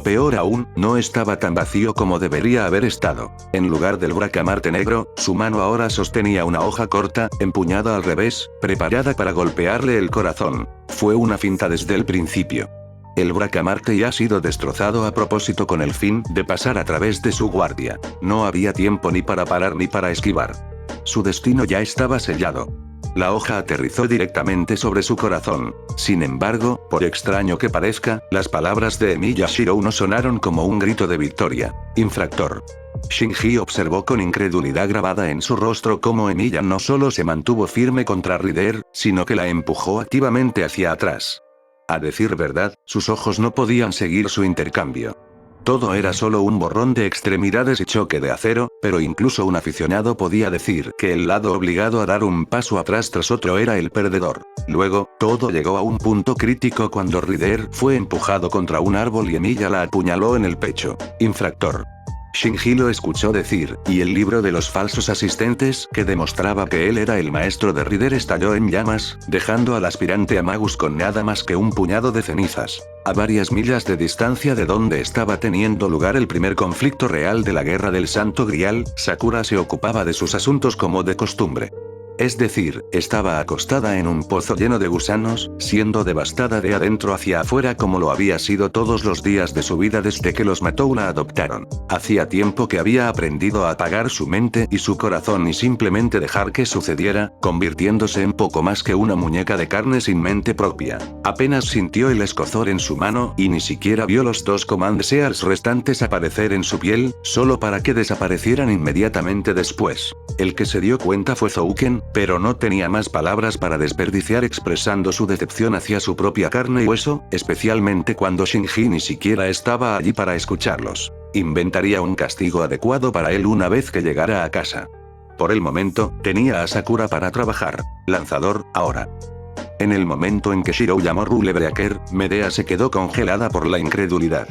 Peor aún, no estaba tan vacío como debería haber estado. En lugar del Bracamarte negro, su mano ahora sostenía una hoja corta, empuñada al revés, preparada para golpearle el corazón. Fue una finta desde el principio. El Bracamarte ya ha sido destrozado a propósito con el fin de pasar a través de su guardia. No había tiempo ni para parar ni para esquivar. Su destino ya estaba sellado. La hoja aterrizó directamente sobre su corazón. Sin embargo, por extraño que parezca, las palabras de Emiya Shirou no sonaron como un grito de victoria. Infractor. Shinji observó con incredulidad grabada en su rostro cómo Emiya no solo se mantuvo firme contra Ryder, sino que la empujó activamente hacia atrás. A decir verdad, sus ojos no podían seguir su intercambio. Todo era solo un borrón de extremidades y choque de acero, pero incluso un aficionado podía decir que el lado obligado a dar un paso atrás tras otro era el perdedor. Luego, todo llegó a un punto crítico cuando Ryder fue empujado contra un árbol y Emiya la apuñaló en el pecho. Infractor. Shinji lo escuchó decir, y el libro de los falsos asistentes, que demostraba que él era el maestro de Rider, estalló en llamas, dejando al aspirante a Magus con nada más que un puñado de cenizas. A varias millas de distancia de donde estaba teniendo lugar el primer conflicto real de la Guerra del Santo Grial, Sakura se ocupaba de sus asuntos como de costumbre. Es decir, estaba acostada en un pozo lleno de gusanos, siendo devastada de adentro hacia afuera como lo había sido todos los días de su vida desde que los Matou la adoptaron. Hacía tiempo que había aprendido a apagar su mente y su corazón y simplemente dejar que sucediera, convirtiéndose en poco más que una muñeca de carne sin mente propia. Apenas sintió el escozor en su mano y ni siquiera vio los dos Command Seals restantes aparecer en su piel, solo para que desaparecieran inmediatamente después. El que se dio cuenta fue Zouken, pero no tenía más palabras para desperdiciar expresando su decepción hacia su propia carne y hueso, especialmente cuando Shinji ni siquiera estaba allí para escucharlos. Inventaría un castigo adecuado para él una vez que llegara a casa. Por el momento, tenía a Sakura para trabajar. Lanzador, ahora. En el momento en que Shirou llamó Rule Breaker, Medea se quedó congelada por la incredulidad.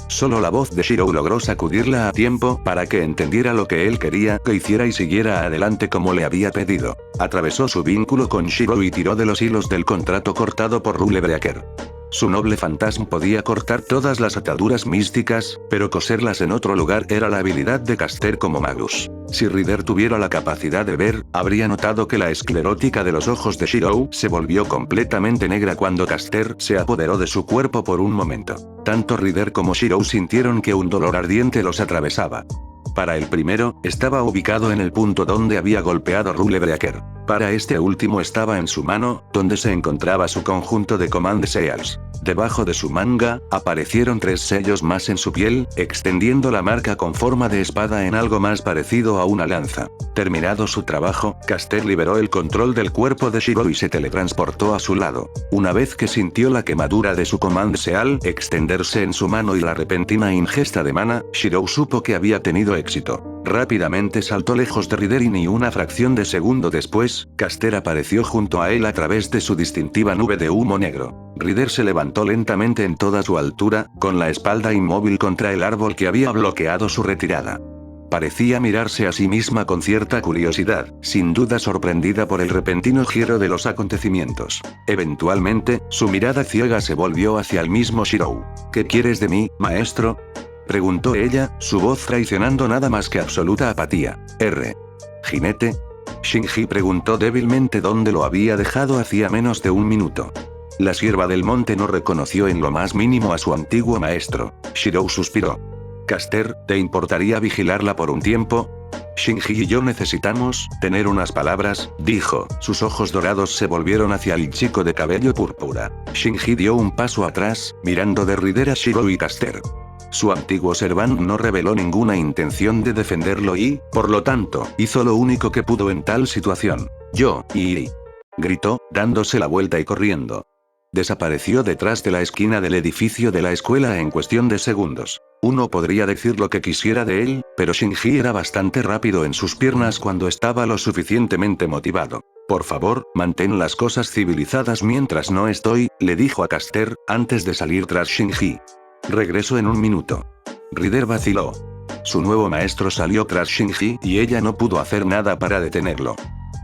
Solo la voz de Shirou logró sacudirla a tiempo para que entendiera lo que él quería que hiciera y siguiera adelante como le había pedido. Atravesó su vínculo con Shirou y tiró de los hilos del contrato cortado por Rule Breaker. Su noble fantasma podía cortar todas las ataduras místicas, pero coserlas en otro lugar era la habilidad de Caster como Magus. Si Rider tuviera la capacidad de ver, habría notado que la esclerótica de los ojos de Shirou se volvió completamente negra cuando Caster se apoderó de su cuerpo por un momento. Tanto Rider como Shirou sintieron que un dolor ardiente los atravesaba. Para el primero, estaba ubicado en el punto donde había golpeado Rule Breaker. Para este último estaba en su mano, donde se encontraba su conjunto de Command Seals. Debajo de su manga, aparecieron 3 sellos más en su piel, extendiendo la marca con forma de espada en algo más parecido a una lanza. Terminado su trabajo, Caster liberó el control del cuerpo de Shirou y se teletransportó a su lado. Una vez que sintió la quemadura de su Command Seal extenderse en su mano y la repentina ingesta de mana, Shirou supo que había tenido éxito. Rápidamente saltó lejos de Rider y ni una fracción de segundo después, Caster apareció junto a él a través de su distintiva nube de humo negro. Rider se levantó lentamente en toda su altura, con la espalda inmóvil contra el árbol que había bloqueado su retirada. Parecía mirarse a sí misma con cierta curiosidad, sin duda sorprendida por el repentino giro de los acontecimientos. Eventualmente, su mirada ciega se volvió hacia el mismo Shirou. ¿Qué quieres de mí, maestro?, preguntó ella, su voz traicionando nada más que absoluta apatía. ¿Jinete? Shinji preguntó débilmente dónde lo había dejado hacía menos de un minuto. La sierva del monte no reconoció en lo más mínimo a su antiguo maestro. Shirou suspiró. Caster, ¿te importaría vigilarla por un tiempo? Shinji y yo necesitamos tener unas palabras, dijo. Sus ojos dorados se volvieron hacia el chico de cabello púrpura. Shinji dio un paso atrás, mirando de Rider a Shirou y Caster. Su antiguo servant no reveló ninguna intención de defenderlo y, por lo tanto, hizo lo único que pudo en tal situación. Gritó, dándose la vuelta y corriendo. Desapareció detrás de la esquina del edificio de la escuela en cuestión de segundos. Uno podría decir lo que quisiera de él, pero Shinji era bastante rápido en sus piernas cuando estaba lo suficientemente motivado. Por favor, mantén las cosas civilizadas mientras no estoy, le dijo a Caster, antes de salir tras Shinji. Regreso en un minuto. Rider vaciló. Su nuevo maestro salió tras Shinji y ella no pudo hacer nada para detenerlo.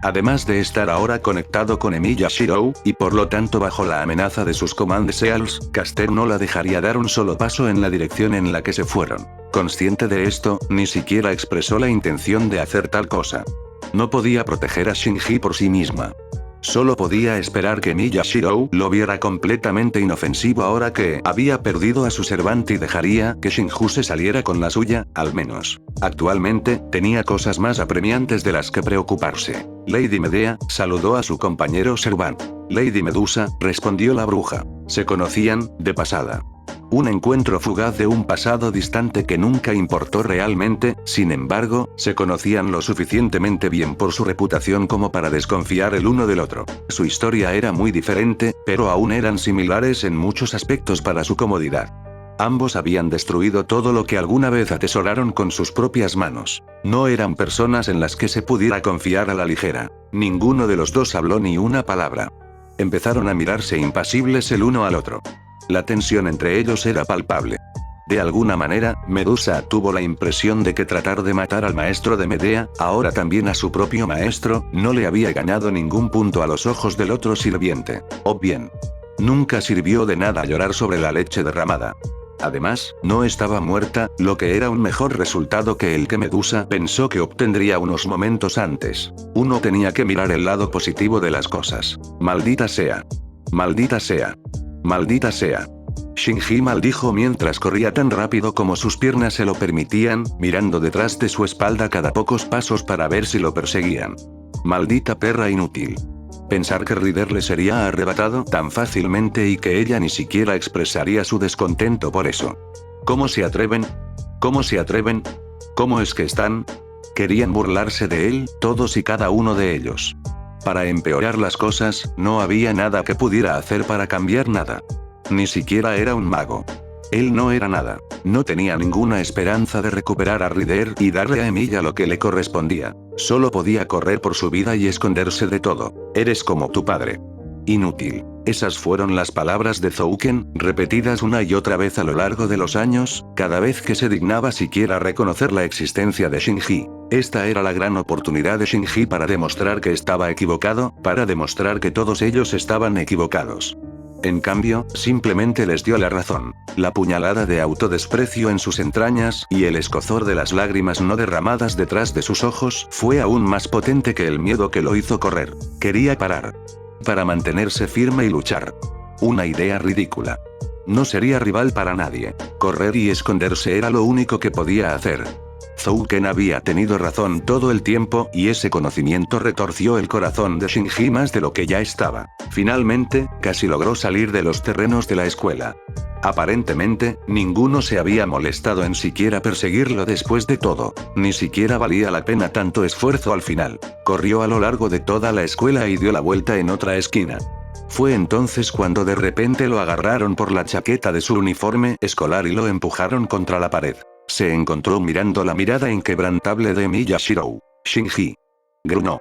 Además de estar ahora conectado con Emiya Shirou, y por lo tanto bajo la amenaza de sus Command Seals, Caster no la dejaría dar un solo paso en la dirección en la que se fueron. Consciente de esto, ni siquiera expresó la intención de hacer tal cosa. No podía proteger a Shinji por sí misma. Solo podía esperar que Emiya Shirou lo viera completamente inofensivo ahora que había perdido a su servante y dejaría que Shinju se saliera con la suya, al menos. Actualmente, tenía cosas más apremiantes de las que preocuparse. Lady Medea saludó a su compañero servant. Lady Medusa, respondió la bruja. Se conocían, de pasada. Un encuentro fugaz de un pasado distante que nunca importó realmente, sin embargo, se conocían lo suficientemente bien por su reputación como para desconfiar el uno del otro. Su historia era muy diferente, pero aún eran similares en muchos aspectos para su comodidad. Ambos habían destruido todo lo que alguna vez atesoraron con sus propias manos. No eran personas en las que se pudiera confiar a la ligera. Ninguno de los dos habló ni una palabra. Empezaron a mirarse impasibles el uno al otro. La tensión entre ellos era palpable. De alguna manera, Medusa tuvo la impresión de que tratar de matar al maestro de Medea, ahora también a su propio maestro, no le había ganado ningún punto a los ojos del otro sirviente. O bien, nunca sirvió de nada llorar sobre la leche derramada. Además, no estaba muerta, lo que era un mejor resultado que el que Medusa pensó que obtendría unos momentos antes. Uno tenía que mirar el lado positivo de las cosas. Maldita sea. Maldita sea. Maldita sea. Shinji maldijo mientras corría tan rápido como sus piernas se lo permitían, mirando detrás de su espalda cada pocos pasos para ver si lo perseguían. Maldita perra inútil. Pensar que Ryder le sería arrebatado tan fácilmente y que ella ni siquiera expresaría su descontento por eso. ¿Cómo se atreven? ¿Cómo se atreven? ¿Cómo es que están? Querían burlarse de él, todos y cada uno de ellos. Para empeorar las cosas, no había nada que pudiera hacer para cambiar nada. Ni siquiera era un mago. Él no era nada. No tenía ninguna esperanza de recuperar a Ryder y darle a Emilia lo que le correspondía. Solo podía correr por su vida y esconderse de todo. Eres como tu padre. Inútil. Esas fueron las palabras de Zouken, repetidas una y otra vez a lo largo de los años, cada vez que se dignaba siquiera reconocer la existencia de Shinji. Esta era la gran oportunidad de Shinji para demostrar que estaba equivocado, para demostrar que todos ellos estaban equivocados. En cambio, simplemente les dio la razón. La puñalada de autodesprecio en sus entrañas, y el escozor de las lágrimas no derramadas detrás de sus ojos, fue aún más potente que el miedo que lo hizo correr. Quería parar. Para mantenerse firme y luchar. Una idea ridícula. No sería rival para nadie. Correr y esconderse era lo único que podía hacer. Zouken había tenido razón todo el tiempo, y ese conocimiento retorció el corazón de Shinji más de lo que ya estaba. Finalmente, casi logró salir de los terrenos de la escuela. Aparentemente, ninguno se había molestado en siquiera perseguirlo después de todo. Ni siquiera valía la pena tanto esfuerzo al final. Corrió a lo largo de toda la escuela y dio la vuelta en otra esquina. Fue entonces cuando de repente lo agarraron por la chaqueta de su uniforme escolar y lo empujaron contra la pared. Se encontró mirando la mirada inquebrantable de Emilia Shirou. Shinji. Gruñó.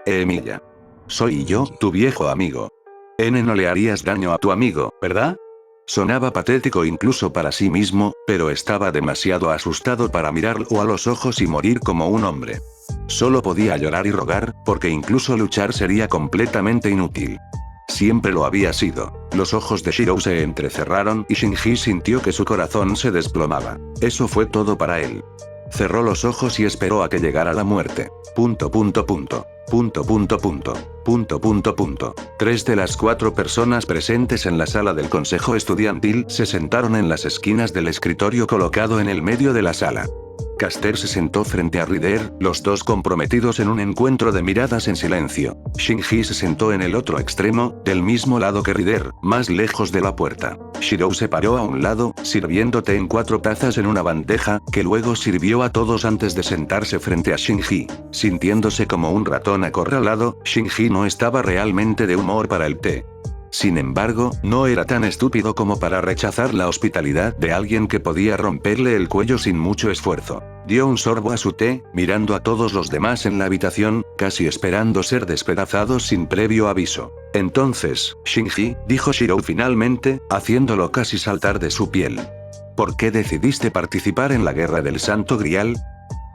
Emilia. Soy yo, tu viejo amigo. No le harías daño a tu amigo, ¿verdad? Sonaba patético incluso para sí mismo, pero estaba demasiado asustado para mirarlo a los ojos y morir como un hombre. Solo podía llorar y rogar, porque incluso luchar sería completamente inútil. Siempre lo había sido. Los ojos de Shirou se entrecerraron y Shinji sintió que su corazón se desplomaba. Eso fue todo para él. Cerró los ojos y esperó a que llegara la muerte. Tres de las 4 personas presentes en la sala del consejo estudiantil se sentaron en las esquinas del escritorio colocado en el medio de la sala. Caster se sentó frente a Ryder, los dos comprometidos en un encuentro de miradas en silencio. Shinji se sentó en el otro extremo, del mismo lado que Ryder, más lejos de la puerta. Shirou se paró a un lado, sirviendo té en 4 tazas en una bandeja, que luego sirvió a todos antes de sentarse frente a Shinji. Sintiéndose como un ratón acorralado, Shinji no estaba realmente de humor para el té. Sin embargo, no era tan estúpido como para rechazar la hospitalidad de alguien que podía romperle el cuello sin mucho esfuerzo. Dio un sorbo a su té, mirando a todos los demás en la habitación, casi esperando ser despedazados sin previo aviso. Entonces, Shinji, dijo Shirou finalmente, haciéndolo casi saltar de su piel. ¿Por qué decidiste participar en la guerra del Santo Grial?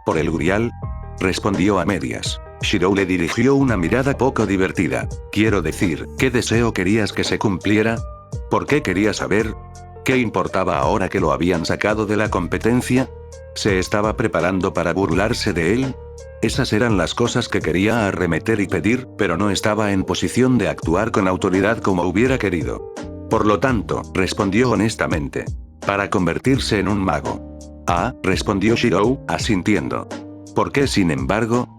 ¿Por el Grial? Respondió a medias. Shirou le dirigió una mirada poco divertida. Quiero decir, ¿qué deseo querías que se cumpliera? ¿Por qué quería saber? ¿Qué importaba ahora que lo habían sacado de la competencia? ¿Se estaba preparando para burlarse de él? Esas eran las cosas que quería arremeter y pedir, pero no estaba en posición de actuar con autoridad como hubiera querido. Por lo tanto, respondió honestamente. Para convertirse en un mago. Ah, respondió Shirou, asintiendo. ¿Por qué sin embargo?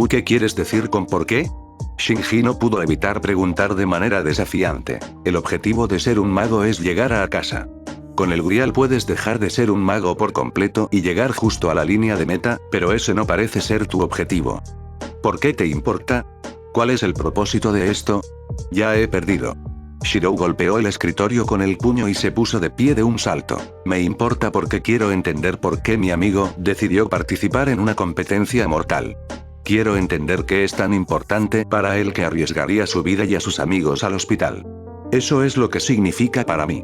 ¿Qué quieres decir con por qué? Shinji no pudo evitar preguntar de manera desafiante. El objetivo de ser un mago es llegar a casa. Con el Grial puedes dejar de ser un mago por completo y llegar justo a la línea de meta, pero ese no parece ser tu objetivo. ¿Por qué te importa? ¿Cuál es el propósito de esto? Ya he perdido. Shirou golpeó el escritorio con el puño y se puso de pie de un salto. Me importa porque quiero entender por qué mi amigo decidió participar en una competencia mortal. Quiero entender qué es tan importante para él que arriesgaría su vida y a sus amigos al hospital. Eso es lo que significa para mí.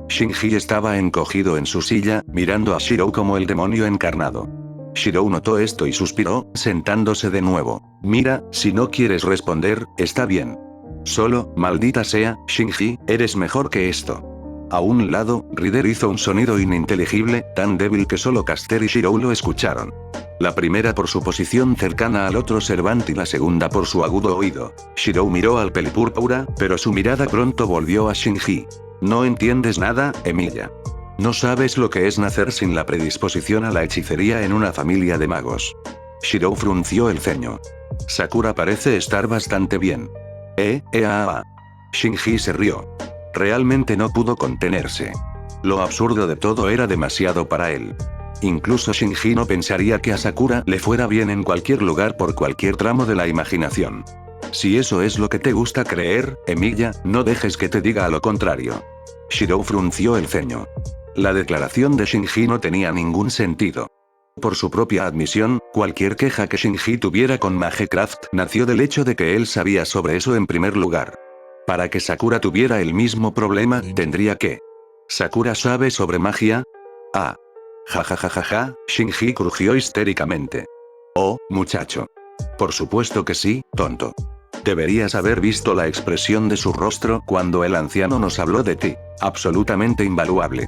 Shinji estaba encogido en su silla, mirando a Shirou como el demonio encarnado. Shirou notó esto y suspiró, sentándose de nuevo. Mira, si no quieres responder, está bien. Solo, maldita sea, Shinji, eres mejor que esto. A un lado, Rider hizo un sonido ininteligible, tan débil que solo Caster y Shirou lo escucharon. La primera por su posición cercana al otro Servant y la segunda por su agudo oído. Shirou miró al pelipúrpura, pero su mirada pronto volvió a Shinji. No entiendes nada, Emilia. No sabes lo que es nacer sin la predisposición a la hechicería en una familia de magos. Shirou frunció el ceño. Sakura parece estar bastante bien. Shinji se rió. Realmente no pudo contenerse. Lo absurdo de todo era demasiado para él. Incluso Shinji no pensaría que a Sakura le fuera bien en cualquier lugar por cualquier tramo de la imaginación. Si eso es lo que te gusta creer, Emilia, no dejes que te diga lo contrario. Shirou frunció el ceño. La declaración de Shinji no tenía ningún sentido. Por su propia admisión, cualquier queja que Shinji tuviera con Magecraft nació del hecho de que él sabía sobre eso en primer lugar. Para que Sakura tuviera el mismo problema, tendría que... ¿Sakura sabe sobre magia? Jajajajaja, Shinji crujió histéricamente. Oh, muchacho. Por supuesto que sí, tonto. Deberías haber visto la expresión de su rostro cuando el anciano nos habló de ti. Absolutamente invaluable.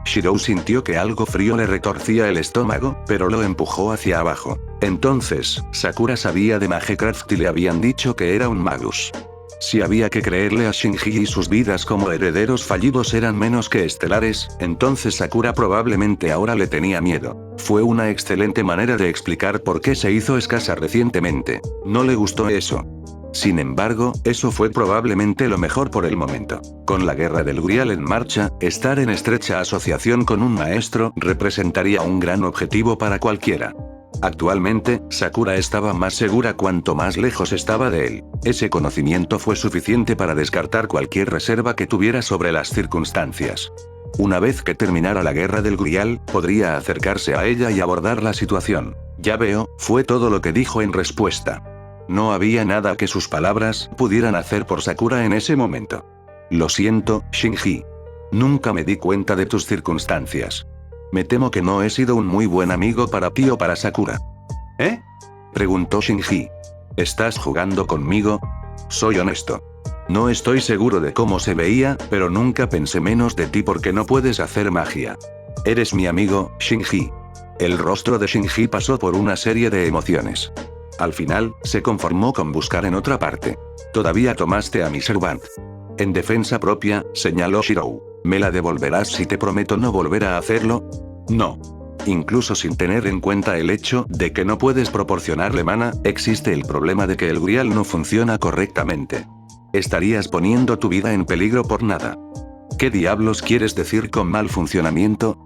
Shirou sintió que algo frío le retorcía el estómago, pero lo empujó hacia abajo. Entonces, Sakura sabía de Magecraft y le habían dicho que era un magus. Si había que creerle a Shinji y sus vidas como herederos fallidos eran menos que estelares, entonces Sakura probablemente ahora le tenía miedo. Fue una excelente manera de explicar por qué se hizo escasa recientemente. No le gustó eso. Sin embargo, eso fue probablemente lo mejor por el momento. Con la guerra del Grial en marcha, estar en estrecha asociación con un maestro representaría un gran objetivo para cualquiera. Actualmente, Sakura estaba más segura cuanto más lejos estaba de él. Ese conocimiento fue suficiente para descartar cualquier reserva que tuviera sobre las circunstancias. Una vez que terminara la guerra del Grial, podría acercarse a ella y abordar la situación. Ya veo, fue todo lo que dijo en respuesta. No había nada que sus palabras pudieran hacer por Sakura en ese momento. Lo siento, Shinji. Nunca me di cuenta de tus circunstancias. Me temo que no he sido un muy buen amigo para ti o para Sakura. ¿Eh? Preguntó Shinji. ¿Estás jugando conmigo? Soy honesto. No estoy seguro de cómo se veía, pero nunca pensé menos de ti porque no puedes hacer magia. Eres mi amigo, Shinji. El rostro de Shinji pasó por una serie de emociones. Al final, se conformó con buscar en otra parte. Todavía tomaste a mi Servant. En defensa propia, señaló Shirou. ¿Me la devolverás si te prometo no volver a hacerlo? No. Incluso sin tener en cuenta el hecho de que no puedes proporcionarle mana, existe el problema de que el Grial no funciona correctamente. Estarías poniendo tu vida en peligro por nada. ¿Qué diablos quieres decir con mal funcionamiento?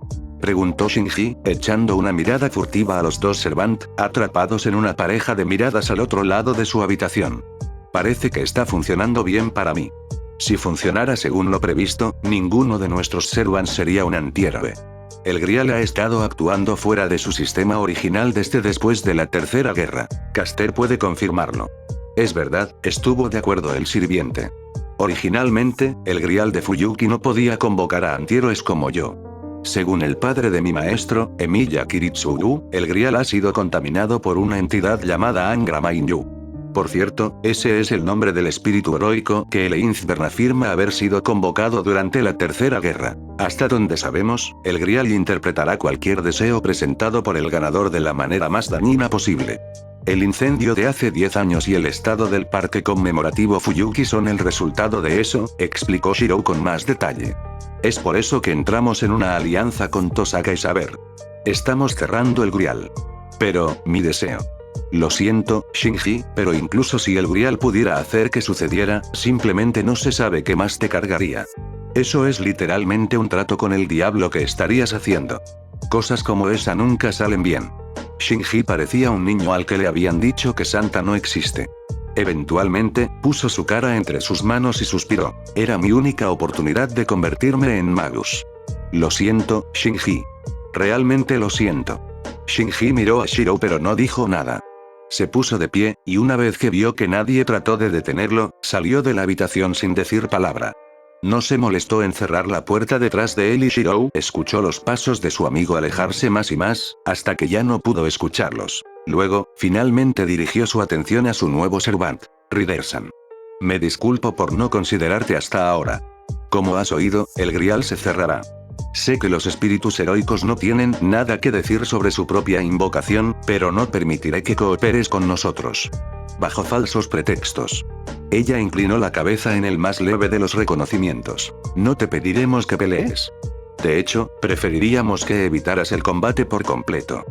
Preguntó Shinji, echando una mirada furtiva a los dos Servant, atrapados en una pareja de miradas al otro lado de su habitación. Parece que está funcionando bien para mí. Si funcionara según lo previsto, ninguno de nuestros Servants sería un antihéroe. El Grial ha estado actuando fuera de su sistema original desde después de la Tercera Guerra. Caster puede confirmarlo. Es verdad, estuvo de acuerdo el sirviente. Originalmente, el Grial de Fuyuki no podía convocar a antihéroes como yo. Según el padre de mi maestro, Emiya Kiritsugu, el Grial ha sido contaminado por una entidad llamada Angra Mainyu. Por cierto, ese es el nombre del espíritu heroico que el Einzbern afirma haber sido convocado durante la Tercera Guerra. Hasta donde sabemos, el Grial interpretará cualquier deseo presentado por el ganador de la manera más dañina posible. El incendio de hace 10 años y el estado del parque conmemorativo Fuyuki son el resultado de eso, explicó Shirou con más detalle. Es por eso que entramos en una alianza con Tosaka y Saber. Estamos cerrando el Grial. Pero, mi deseo. Lo siento, Shinji, pero incluso si el Grial pudiera hacer que sucediera, simplemente no se sabe qué más te cargaría. Eso es literalmente un trato con el diablo que estarías haciendo. Cosas como esa nunca salen bien. Shinji parecía un niño al que le habían dicho que Santa no existe. Eventualmente, puso su cara entre sus manos y suspiró. Era mi única oportunidad de convertirme en magus. Lo siento, Shinji. Realmente lo siento. Shinji miró a Shirou pero no dijo nada. Se puso de pie, y una vez que vio que nadie trató de detenerlo, salió de la habitación sin decir palabra. No se molestó en cerrar la puerta detrás de él y Shirou escuchó los pasos de su amigo alejarse más y más, hasta que ya no pudo escucharlos. Luego, finalmente dirigió su atención a su nuevo servant, Rider-san. Me disculpo por no considerarte hasta ahora. Como has oído, el grial se cerrará. Sé que los espíritus heroicos no tienen nada que decir sobre su propia invocación, pero no permitiré que cooperes con nosotros. Bajo falsos pretextos. Ella inclinó la cabeza en el más leve de los reconocimientos. No te pediremos que pelees. De hecho, preferiríamos que evitaras el combate por completo.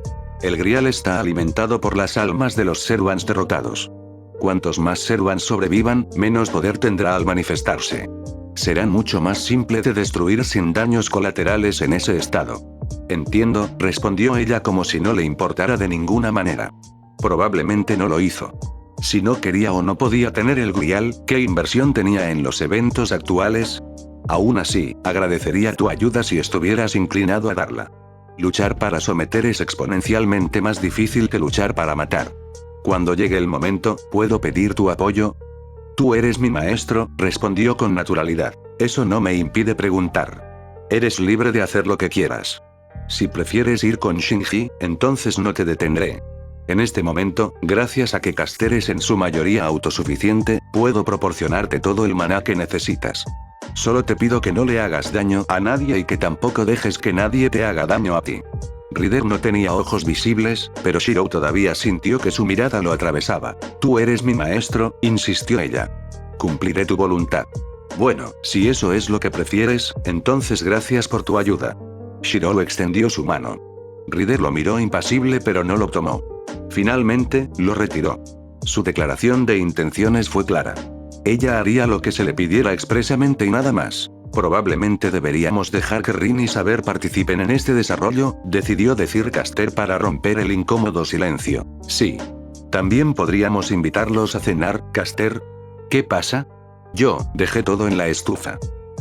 El grial está alimentado por las almas de los servants derrotados. Cuantos más servants sobrevivan, menos poder tendrá al manifestarse. Será mucho más simple de destruir sin daños colaterales en ese estado. Entiendo, respondió ella como si no le importara de ninguna manera. Probablemente no lo hizo. Si no quería o no podía tener el grial, ¿qué inversión tenía en los eventos actuales? Aún así, agradecería tu ayuda si estuvieras inclinado a darla. Luchar para someter es exponencialmente más difícil que luchar para matar. Cuando llegue el momento, ¿puedo pedir tu apoyo? Tú eres mi maestro, respondió con naturalidad. Eso no me impide preguntar. Eres libre de hacer lo que quieras. Si prefieres ir con Shinji, entonces no te detendré. En este momento, gracias a que Caster es en su mayoría autosuficiente, puedo proporcionarte todo el maná que necesitas. Solo te pido que no le hagas daño a nadie y que tampoco dejes que nadie te haga daño a ti. Rider no tenía ojos visibles, pero Shirou todavía sintió que su mirada lo atravesaba. Tú eres mi maestro, insistió ella. Cumpliré tu voluntad. Bueno, si eso es lo que prefieres, entonces gracias por tu ayuda. Shirou extendió su mano. Rider lo miró impasible pero no lo tomó. Finalmente, lo retiró. Su declaración de intenciones fue clara. Ella haría lo que se le pidiera expresamente y nada más. Probablemente deberíamos dejar que Rin y Saber participen en este desarrollo, decidió decir Caster para romper el incómodo silencio. Sí. También podríamos invitarlos a cenar, Caster. ¿Qué pasa? Yo, dejé todo en la estufa.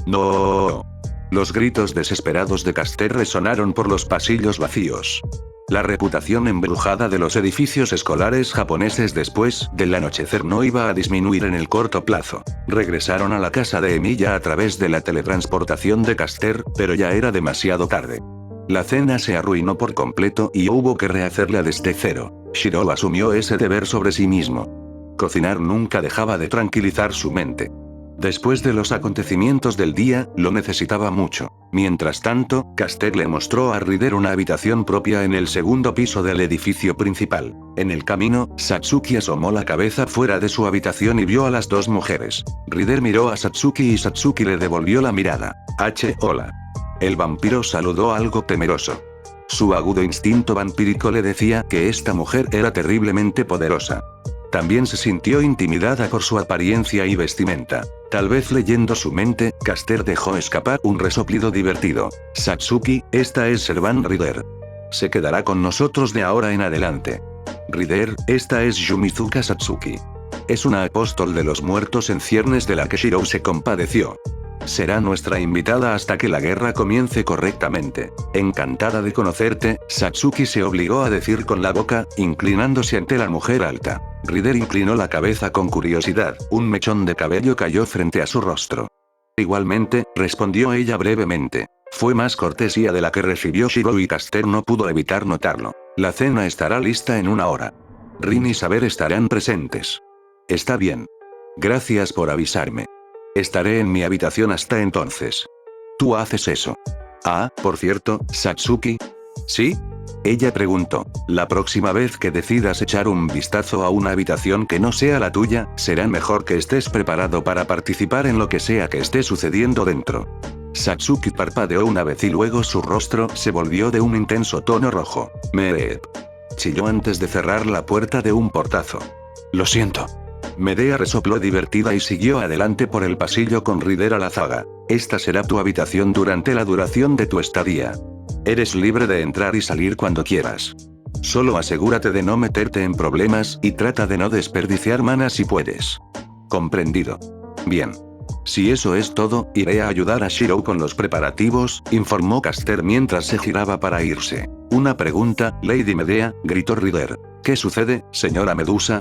No. Los gritos desesperados de Caster resonaron por los pasillos vacíos. La reputación embrujada de los edificios escolares japoneses después del anochecer no iba a disminuir en el corto plazo. Regresaron a la casa de Emilia a través de la teletransportación de Caster, pero ya era demasiado tarde. La cena se arruinó por completo y hubo que rehacerla desde cero. Shirou asumió ese deber sobre sí mismo. Cocinar nunca dejaba de tranquilizar su mente. Después de los acontecimientos del día, lo necesitaba mucho. Mientras tanto, Caster le mostró a Rider una habitación propia en el segundo piso del edificio principal. En el camino, Satsuki asomó la cabeza fuera de su habitación y vio a las dos mujeres. Rider miró a Satsuki y Satsuki le devolvió la mirada. Hola. El vampiro saludó algo temeroso. Su agudo instinto vampírico le decía que esta mujer era terriblemente poderosa. También se sintió intimidada por su apariencia y vestimenta. Tal vez leyendo su mente, Caster dejó escapar un resoplido divertido. Satsuki, esta es Servant Rider. Se quedará con nosotros de ahora en adelante. Rider, esta es Yumizuka Satsuki. Es una apóstol de los muertos en ciernes de la que Shirou se compadeció. Será nuestra invitada hasta que la guerra comience correctamente. Encantada de conocerte, Satsuki se obligó a decir con la boca, inclinándose ante la mujer alta. Rider inclinó la cabeza con curiosidad, un mechón de cabello cayó frente a su rostro. Igualmente, respondió ella brevemente. Fue más cortesía de la que recibió Shirou y Caster no pudo evitar notarlo. La cena estará lista en 1 hora. Rin y Saber estarán presentes. Está bien. Gracias por avisarme. Estaré en mi habitación hasta entonces. Tú haces eso. Ah, por cierto, Satsuki. ¿Sí? Ella preguntó. La próxima vez que decidas echar un vistazo a una habitación que no sea la tuya, será mejor que estés preparado para participar en lo que sea que esté sucediendo dentro. Satsuki parpadeó una vez y luego su rostro se volvió de un intenso tono rojo. Chilló antes de cerrar la puerta de un portazo. Lo siento. Medea resopló divertida y siguió adelante por el pasillo con Rider a la zaga. Esta será tu habitación durante la duración de tu estadía. Eres libre de entrar y salir cuando quieras. Solo asegúrate de no meterte en problemas y trata de no desperdiciar maná si puedes. Comprendido. Bien. Si eso es todo, iré a ayudar a Shirou con los preparativos, informó Caster mientras se giraba para irse. Una pregunta, Lady Medea, gritó Rider. ¿Qué sucede, señora Medusa?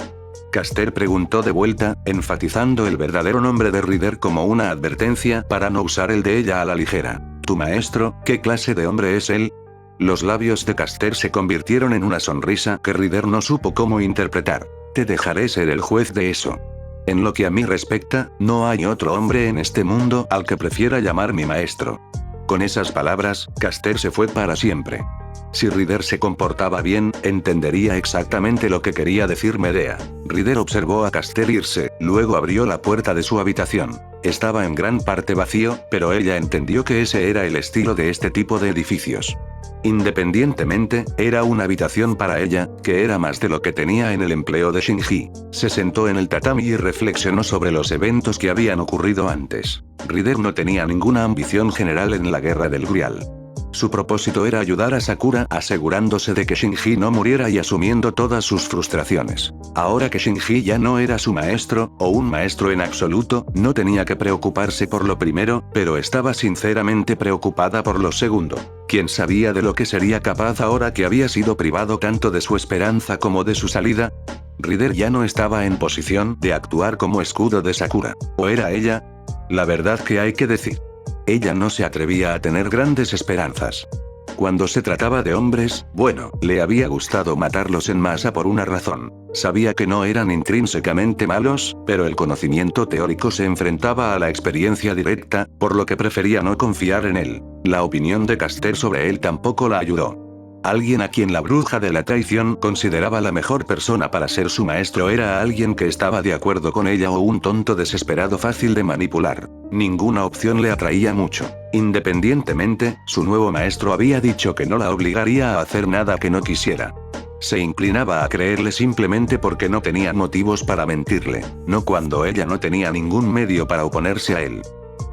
Caster preguntó de vuelta, enfatizando el verdadero nombre de Ryder como una advertencia para no usar el de ella a la ligera. ¿Tu maestro? ¿Qué clase de hombre es él? Los labios de Caster se convirtieron en una sonrisa que Ryder no supo cómo interpretar. Te dejaré ser el juez de eso. En lo que a mí respecta, no hay otro hombre en este mundo al que prefiera llamar mi maestro. Con esas palabras, Caster se fue para siempre. Si Ryder se comportaba bien, entendería exactamente lo que quería decir Medea. Ryder observó a Caster irse, luego abrió la puerta de su habitación. Estaba en gran parte vacío, pero ella entendió que ese era el estilo de este tipo de edificios. Independientemente, era una habitación para ella, que era más de lo que tenía en el empleo de Shinji. Se sentó en el tatami y reflexionó sobre los eventos que habían ocurrido antes. Ryder no tenía ninguna ambición general en la guerra del Grial. Su propósito era ayudar a Sakura, asegurándose de que Shinji no muriera y asumiendo todas sus frustraciones. Ahora que Shinji ya no era su maestro, o un maestro en absoluto, no tenía que preocuparse por lo primero, pero estaba sinceramente preocupada por lo segundo. ¿Quién sabía de lo que sería capaz ahora que había sido privado tanto de su esperanza como de su salida? Ryder ya no estaba en posición de actuar como escudo de Sakura. ¿O era ella? La verdad que hay que decir. Ella no se atrevía a tener grandes esperanzas. Cuando se trataba de hombres, bueno, le había gustado matarlos en masa por una razón. Sabía que no eran intrínsecamente malos, pero el conocimiento teórico se enfrentaba a la experiencia directa, por lo que prefería no confiar en él. La opinión de Caster sobre él tampoco la ayudó. Alguien a quien la bruja de la traición consideraba la mejor persona para ser su maestro era alguien que estaba de acuerdo con ella o un tonto desesperado fácil de manipular. Ninguna opción le atraía mucho. Independientemente, su nuevo maestro había dicho que no la obligaría a hacer nada que no quisiera. Se inclinaba a creerle simplemente porque no tenía motivos para mentirle, no cuando ella no tenía ningún medio para oponerse a él.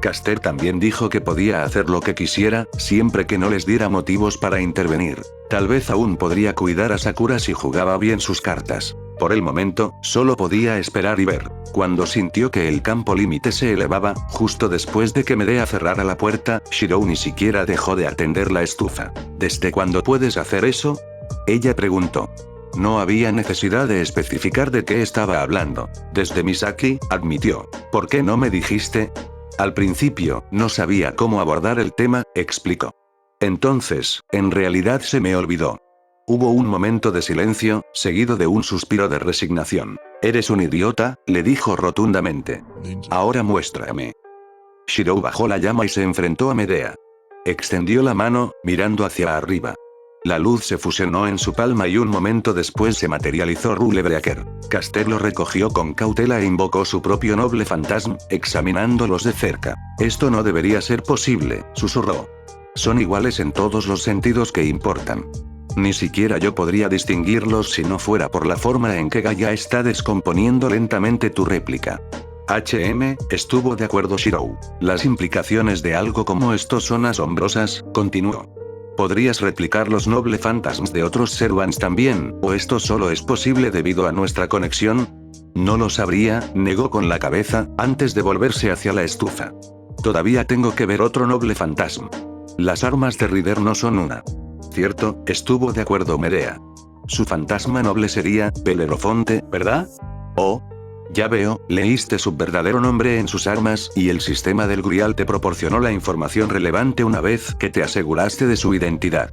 Caster también dijo que podía hacer lo que quisiera, siempre que no les diera motivos para intervenir. Tal vez aún podría cuidar a Sakura si jugaba bien sus cartas. Por el momento, solo podía esperar y ver. Cuando sintió que el campo límite se elevaba, justo después de que Medea cerrara la puerta, Shirou ni siquiera dejó de atender la estufa. ¿Desde cuándo puedes hacer eso? Ella preguntó. No había necesidad de especificar de qué estaba hablando. Desde Misaki, admitió. ¿Por qué no me dijiste? Al principio, no sabía cómo abordar el tema, explicó. Entonces, en realidad se me olvidó. Hubo un momento de silencio, seguido de un suspiro de resignación. Eres un idiota, le dijo rotundamente. Ahora muéstrame. Shirou bajó la llama y se enfrentó a Medea. Extendió la mano, mirando hacia arriba. La luz se fusionó en su palma y un momento después se materializó Rulebreaker. Caster lo recogió con cautela e invocó su propio noble fantasma, examinándolos de cerca. Esto no debería ser posible, susurró. Son iguales en todos los sentidos que importan. Ni siquiera yo podría distinguirlos si no fuera por la forma en que Gaia está descomponiendo lentamente tu réplica. Estuvo de acuerdo Shirou. Las implicaciones de algo como esto son asombrosas, continuó. ¿Podrías replicar los noble fantasmas de otros Servants también, o esto solo es posible debido a nuestra conexión? No lo sabría, negó con la cabeza, antes de volverse hacia la estufa. Todavía tengo que ver otro noble fantasma. Las armas de Ryder no son una. Cierto, estuvo de acuerdo Medea. Su fantasma noble sería, Belerofonte, ¿verdad? Oh. Ya veo, leíste su verdadero nombre en sus armas, y el sistema del Grial te proporcionó la información relevante una vez que te aseguraste de su identidad.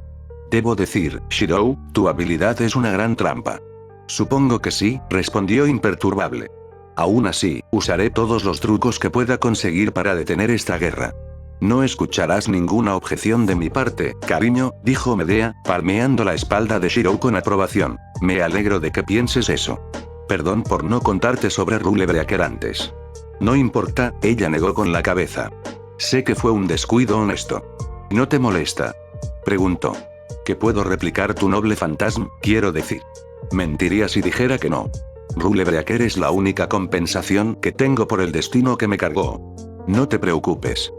Debo decir, Shirou, tu habilidad es una gran trampa. Supongo que sí, respondió imperturbable. Aún así, usaré todos los trucos que pueda conseguir para detener esta guerra. No escucharás ninguna objeción de mi parte, cariño, dijo Medea, palmeando la espalda de Shirou con aprobación. Me alegro de que pienses eso. Perdón por no contarte sobre Rulebreaker antes. No importa, ella negó con la cabeza. Sé que fue un descuido honesto. ¿No te molesta? Preguntó. ¿Que puedo replicar tu noble fantasma, quiero decir? Mentiría si dijera que no. Rulebreaker es la única compensación que tengo por el destino que me cargó. No te preocupes.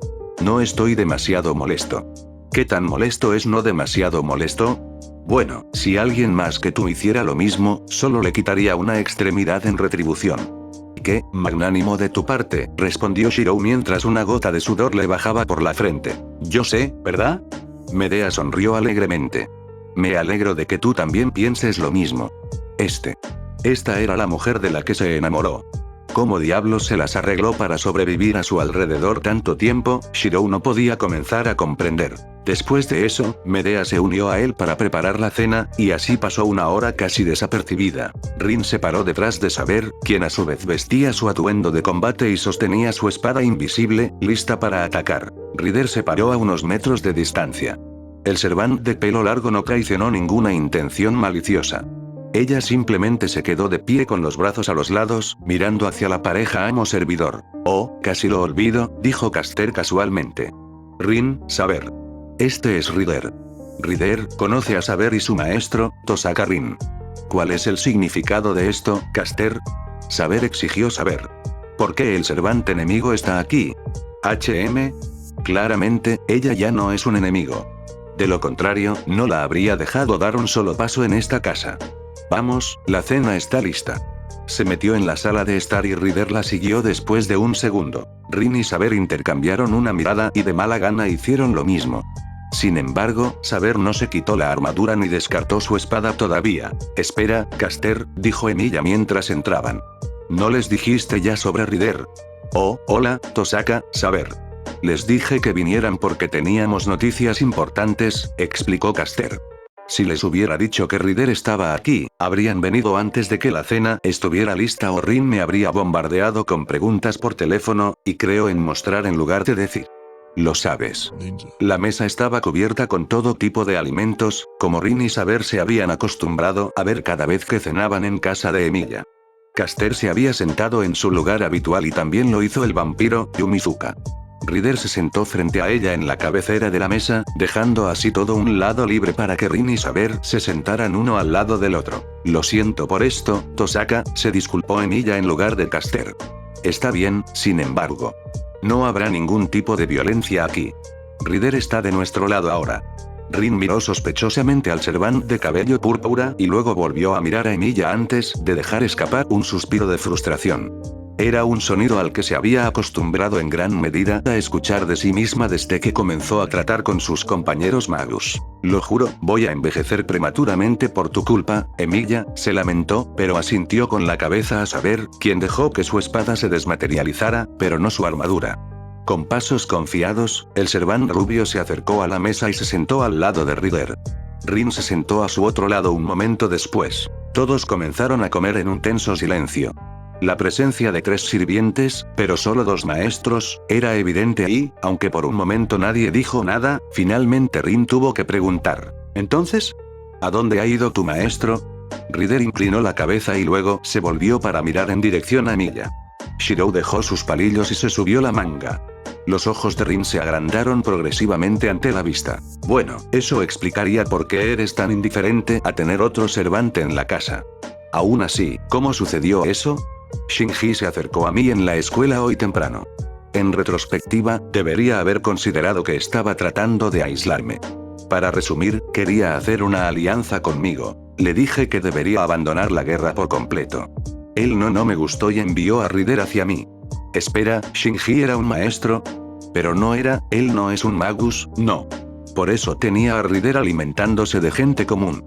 No estoy demasiado molesto. ¿Qué tan molesto es no demasiado molesto? Bueno, si alguien más que tú hiciera lo mismo, solo le quitaría una extremidad en retribución. «Qué magnánimo de tu parte», respondió Shirou mientras una gota de sudor le bajaba por la frente. «Yo sé, ¿verdad?» Medea sonrió alegremente. «Me alegro de que tú también pienses lo mismo. Esta era la mujer de la que se enamoró. ¿Cómo diablos se las arregló para sobrevivir a su alrededor tanto tiempo? Shirou no podía comenzar a comprender. Después de eso, Medea se unió a él para preparar la cena, y así pasó una hora casi desapercibida. Rin se paró detrás de Saber, quien a su vez vestía su atuendo de combate y sostenía su espada invisible, lista para atacar. Ryder se paró a unos metros de distancia. El servant de pelo largo no traicionó ninguna intención maliciosa. Ella simplemente se quedó de pie con los brazos a los lados, mirando hacia la pareja amo-servidor. Oh, casi lo olvido, dijo Caster casualmente. Rin, Saber. Este es Ryder. Ryder conoce a Saber y su maestro, Tosaka Rin. ¿Cuál es el significado de esto, Caster? Saber exigió saber. ¿Por qué el servante enemigo está aquí? Claramente, ella ya no es un enemigo. De lo contrario, no la habría dejado dar un solo paso en esta casa. Vamos, la cena está lista. Se metió en la sala de estar y Ryder la siguió después de un segundo. Rin y Saber intercambiaron una mirada y de mala gana hicieron lo mismo. Sin embargo, Saber no se quitó la armadura ni descartó su espada todavía. Espera, Caster, dijo Emilia mientras entraban. ¿No les dijiste ya sobre Ryder? Oh, hola, Tosaka, Saber. Les dije que vinieran porque teníamos noticias importantes, explicó Caster. Si les hubiera dicho que Ryder estaba aquí, habrían venido antes de que la cena estuviera lista o Rin me habría bombardeado con preguntas por teléfono, y creo en mostrar en lugar de decir. Lo sabes. La mesa estaba cubierta con todo tipo de alimentos, como Rin y Saber se habían acostumbrado a ver cada vez que cenaban en casa de Emilia. Caster se había sentado en su lugar habitual y también lo hizo el vampiro, Yumizuka. Ryder se sentó frente a ella en la cabecera de la mesa, dejando así todo un lado libre para que Rin y Saber se sentaran uno al lado del otro. Lo siento por esto, Tosaka, se disculpó Emilia en lugar de Caster. Está bien, sin embargo. No habrá ningún tipo de violencia aquí. Ryder está de nuestro lado ahora. Rin miró sospechosamente al servant de cabello púrpura y luego volvió a mirar a Emilia antes de dejar escapar un suspiro de frustración. Era un sonido al que se había acostumbrado en gran medida a escuchar de sí misma desde que comenzó a tratar con sus compañeros magos. Lo juro, voy a envejecer prematuramente por tu culpa, Emilia, se lamentó, pero asintió con la cabeza a Saber, quien dejó que su espada se desmaterializara, pero no su armadura. Con pasos confiados, el servant rubio se acercó a la mesa y se sentó al lado de Ryder. Rin se sentó a su otro lado un momento después. Todos comenzaron a comer en un tenso silencio. La presencia de 3 sirvientes, pero solo 2 maestros, era evidente y, aunque por un momento nadie dijo nada, finalmente Rin tuvo que preguntar. ¿Entonces? ¿A dónde ha ido tu maestro? Ryder inclinó la cabeza y luego se volvió para mirar en dirección a Emilia. Shirou dejó sus palillos y se subió la manga. Los ojos de Rin se agrandaron progresivamente ante la vista. Bueno, eso explicaría por qué eres tan indiferente a tener otro servante en la casa. Aún así, ¿cómo sucedió eso? Shinji se acercó a mí en la escuela hoy temprano. En retrospectiva, debería haber considerado que estaba tratando de aislarme. Para resumir, quería hacer una alianza conmigo. Le dije que debería abandonar la guerra por completo. Él no me gustó y envió a Ryder hacia mí. Espera, Shinji era un maestro. Pero no era, él no es un magus, no. Por eso tenía a Ryder alimentándose de gente común.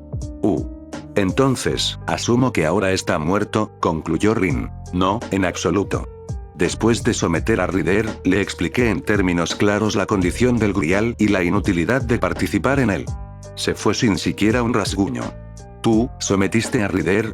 Entonces, asumo que ahora está muerto, concluyó Rin. No, en absoluto. Después de someter a Ryder, le expliqué en términos claros la condición del Grial y la inutilidad de participar en él. Se fue sin siquiera un rasguño. ¿Tú, sometiste a Ryder?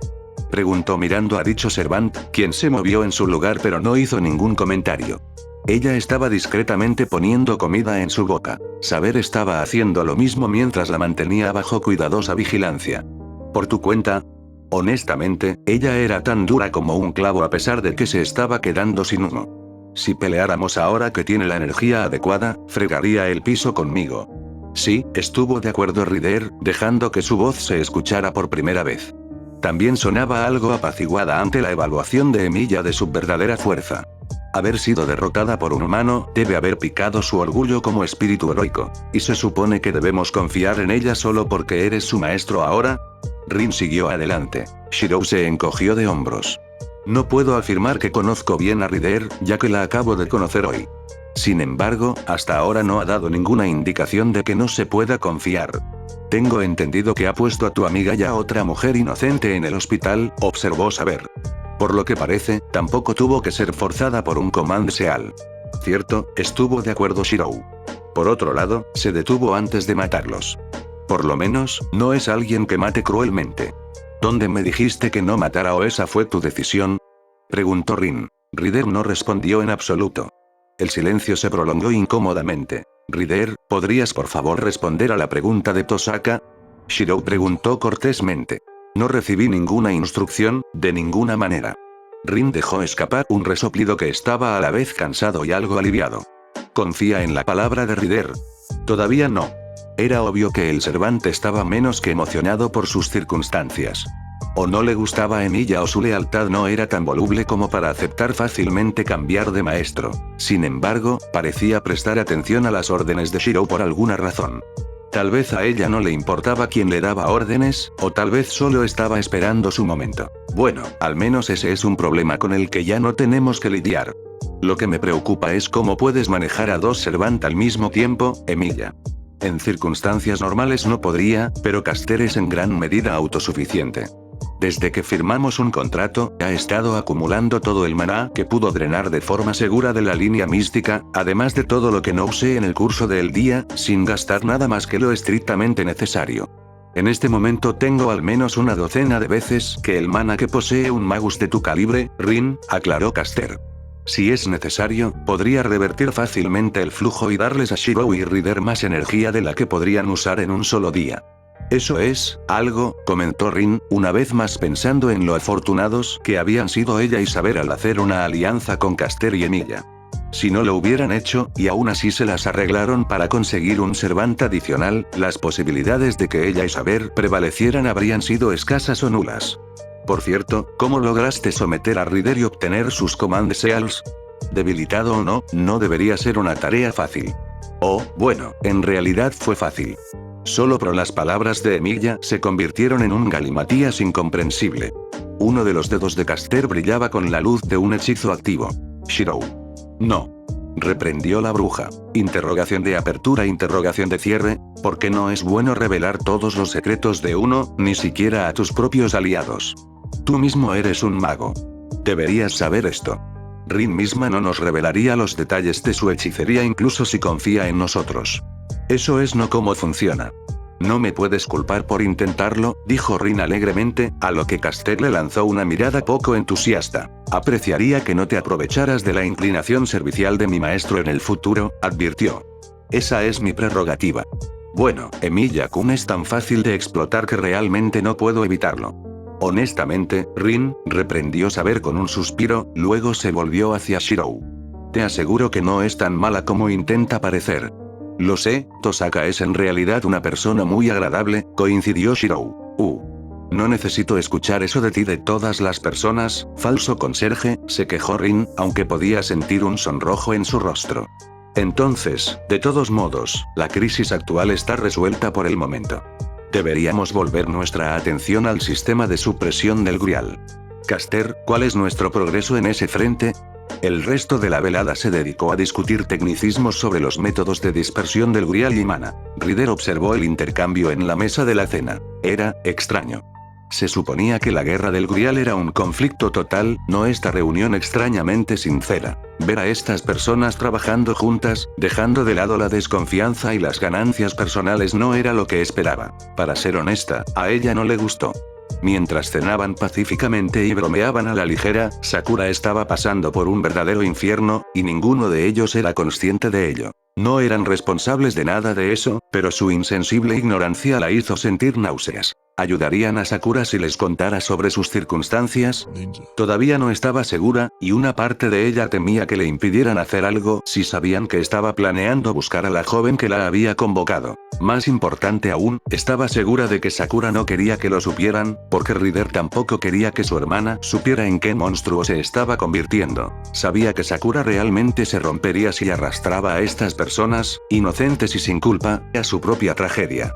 Preguntó mirando a dicho servant, quien se movió en su lugar pero no hizo ningún comentario. Ella estaba discretamente poniendo comida en su boca. Saber estaba haciendo lo mismo mientras la mantenía bajo cuidadosa vigilancia. ¿Por tu cuenta? Honestamente, ella era tan dura como un clavo a pesar de que se estaba quedando sin humo. Si peleáramos ahora que tiene la energía adecuada, fregaría el piso conmigo. Sí, estuvo de acuerdo Ryder, dejando que su voz se escuchara por primera vez. También sonaba algo apaciguada ante la evaluación de Emilia de su verdadera fuerza. Haber sido derrotada por un humano debe haber picado su orgullo como espíritu heroico. ¿Y se supone que debemos confiar en ella solo porque eres su maestro ahora? Rin siguió adelante. Shirou se encogió de hombros. No puedo afirmar que conozco bien a Ryder, ya que la acabo de conocer hoy. Sin embargo, hasta ahora no ha dado ninguna indicación de que no se pueda confiar. Tengo entendido que ha puesto a tu amiga y a otra mujer inocente en el hospital, observó Saber. Por lo que parece, tampoco tuvo que ser forzada por un Command Seal. Cierto, estuvo de acuerdo Shirou. Por otro lado, se detuvo antes de matarlos. Por lo menos, no es alguien que mate cruelmente. ¿Dónde me dijiste que no matara o esa fue tu decisión? Preguntó Rin. Rider no respondió en absoluto. El silencio se prolongó incómodamente. Rider, ¿podrías por favor responder a la pregunta de Tosaka? Shirou preguntó cortésmente. No recibí ninguna instrucción, de ninguna manera. Rin dejó escapar un resoplido que estaba a la vez cansado y algo aliviado. ¿Confía en la palabra de Rider? Todavía no. Era obvio que el Servante estaba menos que emocionado por sus circunstancias. O no le gustaba a Emilia o su lealtad no era tan voluble como para aceptar fácilmente cambiar de maestro. Sin embargo, parecía prestar atención a las órdenes de Shirou por alguna razón. Tal vez a ella no le importaba quién le daba órdenes, o tal vez solo estaba esperando su momento. Bueno, al menos ese es un problema con el que ya no tenemos que lidiar. Lo que me preocupa es cómo puedes manejar a dos Servant al mismo tiempo, Emilia. En circunstancias normales no podría, pero Caster es en gran medida autosuficiente. Desde que firmamos un contrato, ha estado acumulando todo el maná que pudo drenar de forma segura de la línea mística, además de todo lo que no usé en el curso del día, sin gastar nada más que lo estrictamente necesario. En este momento tengo al menos una docena de veces que el mana que posee un magus de tu calibre, Rin, aclaró Caster. Si es necesario, podría revertir fácilmente el flujo y darles a Shirou y Rider más energía de la que podrían usar en un solo día. Eso es, algo, comentó Rin, una vez más pensando en lo afortunados que habían sido ella y Saber al hacer una alianza con Caster y Emilia. Si no lo hubieran hecho, y aún así se las arreglaron para conseguir un Servant adicional, las posibilidades de que ella y Saber prevalecieran habrían sido escasas o nulas. Por cierto, ¿cómo lograste someter a Rider y obtener sus Command Seals? Debilitado o no, no debería ser una tarea fácil. Oh, bueno, en realidad fue fácil. Solo por las palabras de Emilia se convirtieron en un galimatías incomprensible. Uno de los dedos de Caster brillaba con la luz de un hechizo activo. Shirou. No. Reprendió la bruja. Interrogación de apertura, interrogación de cierre, porque no es bueno revelar todos los secretos de uno, ni siquiera a tus propios aliados. Tú mismo eres un mago. Deberías saber esto. Rin misma no nos revelaría los detalles de su hechicería incluso si confía en nosotros. Eso es no cómo funciona. No me puedes culpar por intentarlo, dijo Rin alegremente, a lo que Caster le lanzó una mirada poco entusiasta. Apreciaría que no te aprovecharas de la inclinación servicial de mi maestro en el futuro, advirtió. Esa es mi prerrogativa. Bueno, Emilia-kun es tan fácil de explotar que realmente no puedo evitarlo. Honestamente, Rin, reprendió Saber con un suspiro, luego se volvió hacia Shirou. Te aseguro que no es tan mala como intenta parecer. Lo sé, Tosaka es en realidad una persona muy agradable, coincidió Shirou. No necesito escuchar eso de ti de todas las personas, falso conserje, se quejó Rin, aunque podía sentir un sonrojo en su rostro. Entonces, de todos modos, la crisis actual está resuelta por el momento. Deberíamos volver nuestra atención al sistema de supresión del Grial. Caster, ¿cuál es nuestro progreso en ese frente? El resto de la velada se dedicó a discutir tecnicismos sobre los métodos de dispersión del Grial y mana. Rider observó el intercambio en la mesa de la cena. Era extraño. Se suponía que la guerra del Grial era un conflicto total, no esta reunión extrañamente sincera. Ver a estas personas trabajando juntas, dejando de lado la desconfianza y las ganancias personales no era lo que esperaba. Para ser honesta, a ella no le gustó. Mientras cenaban pacíficamente y bromeaban a la ligera, Sakura estaba pasando por un verdadero infierno, y ninguno de ellos era consciente de ello. No eran responsables de nada de eso, pero su insensible ignorancia la hizo sentir náuseas. ¿Ayudarían a Sakura si les contara sobre sus circunstancias? Todavía no estaba segura, y una parte de ella temía que le impidieran hacer algo si sabían que estaba planeando buscar a la joven que la había convocado. Más importante aún, estaba segura de que Sakura no quería que lo supieran, porque Rider tampoco quería que su hermana supiera en qué monstruo se estaba convirtiendo. Sabía que Sakura realmente se rompería si arrastraba a estas personas, inocentes y sin culpa, a su propia tragedia.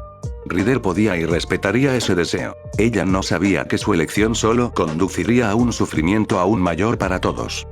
Rider podía y respetaría ese deseo. Ella no sabía que su elección solo conduciría a un sufrimiento aún mayor para todos.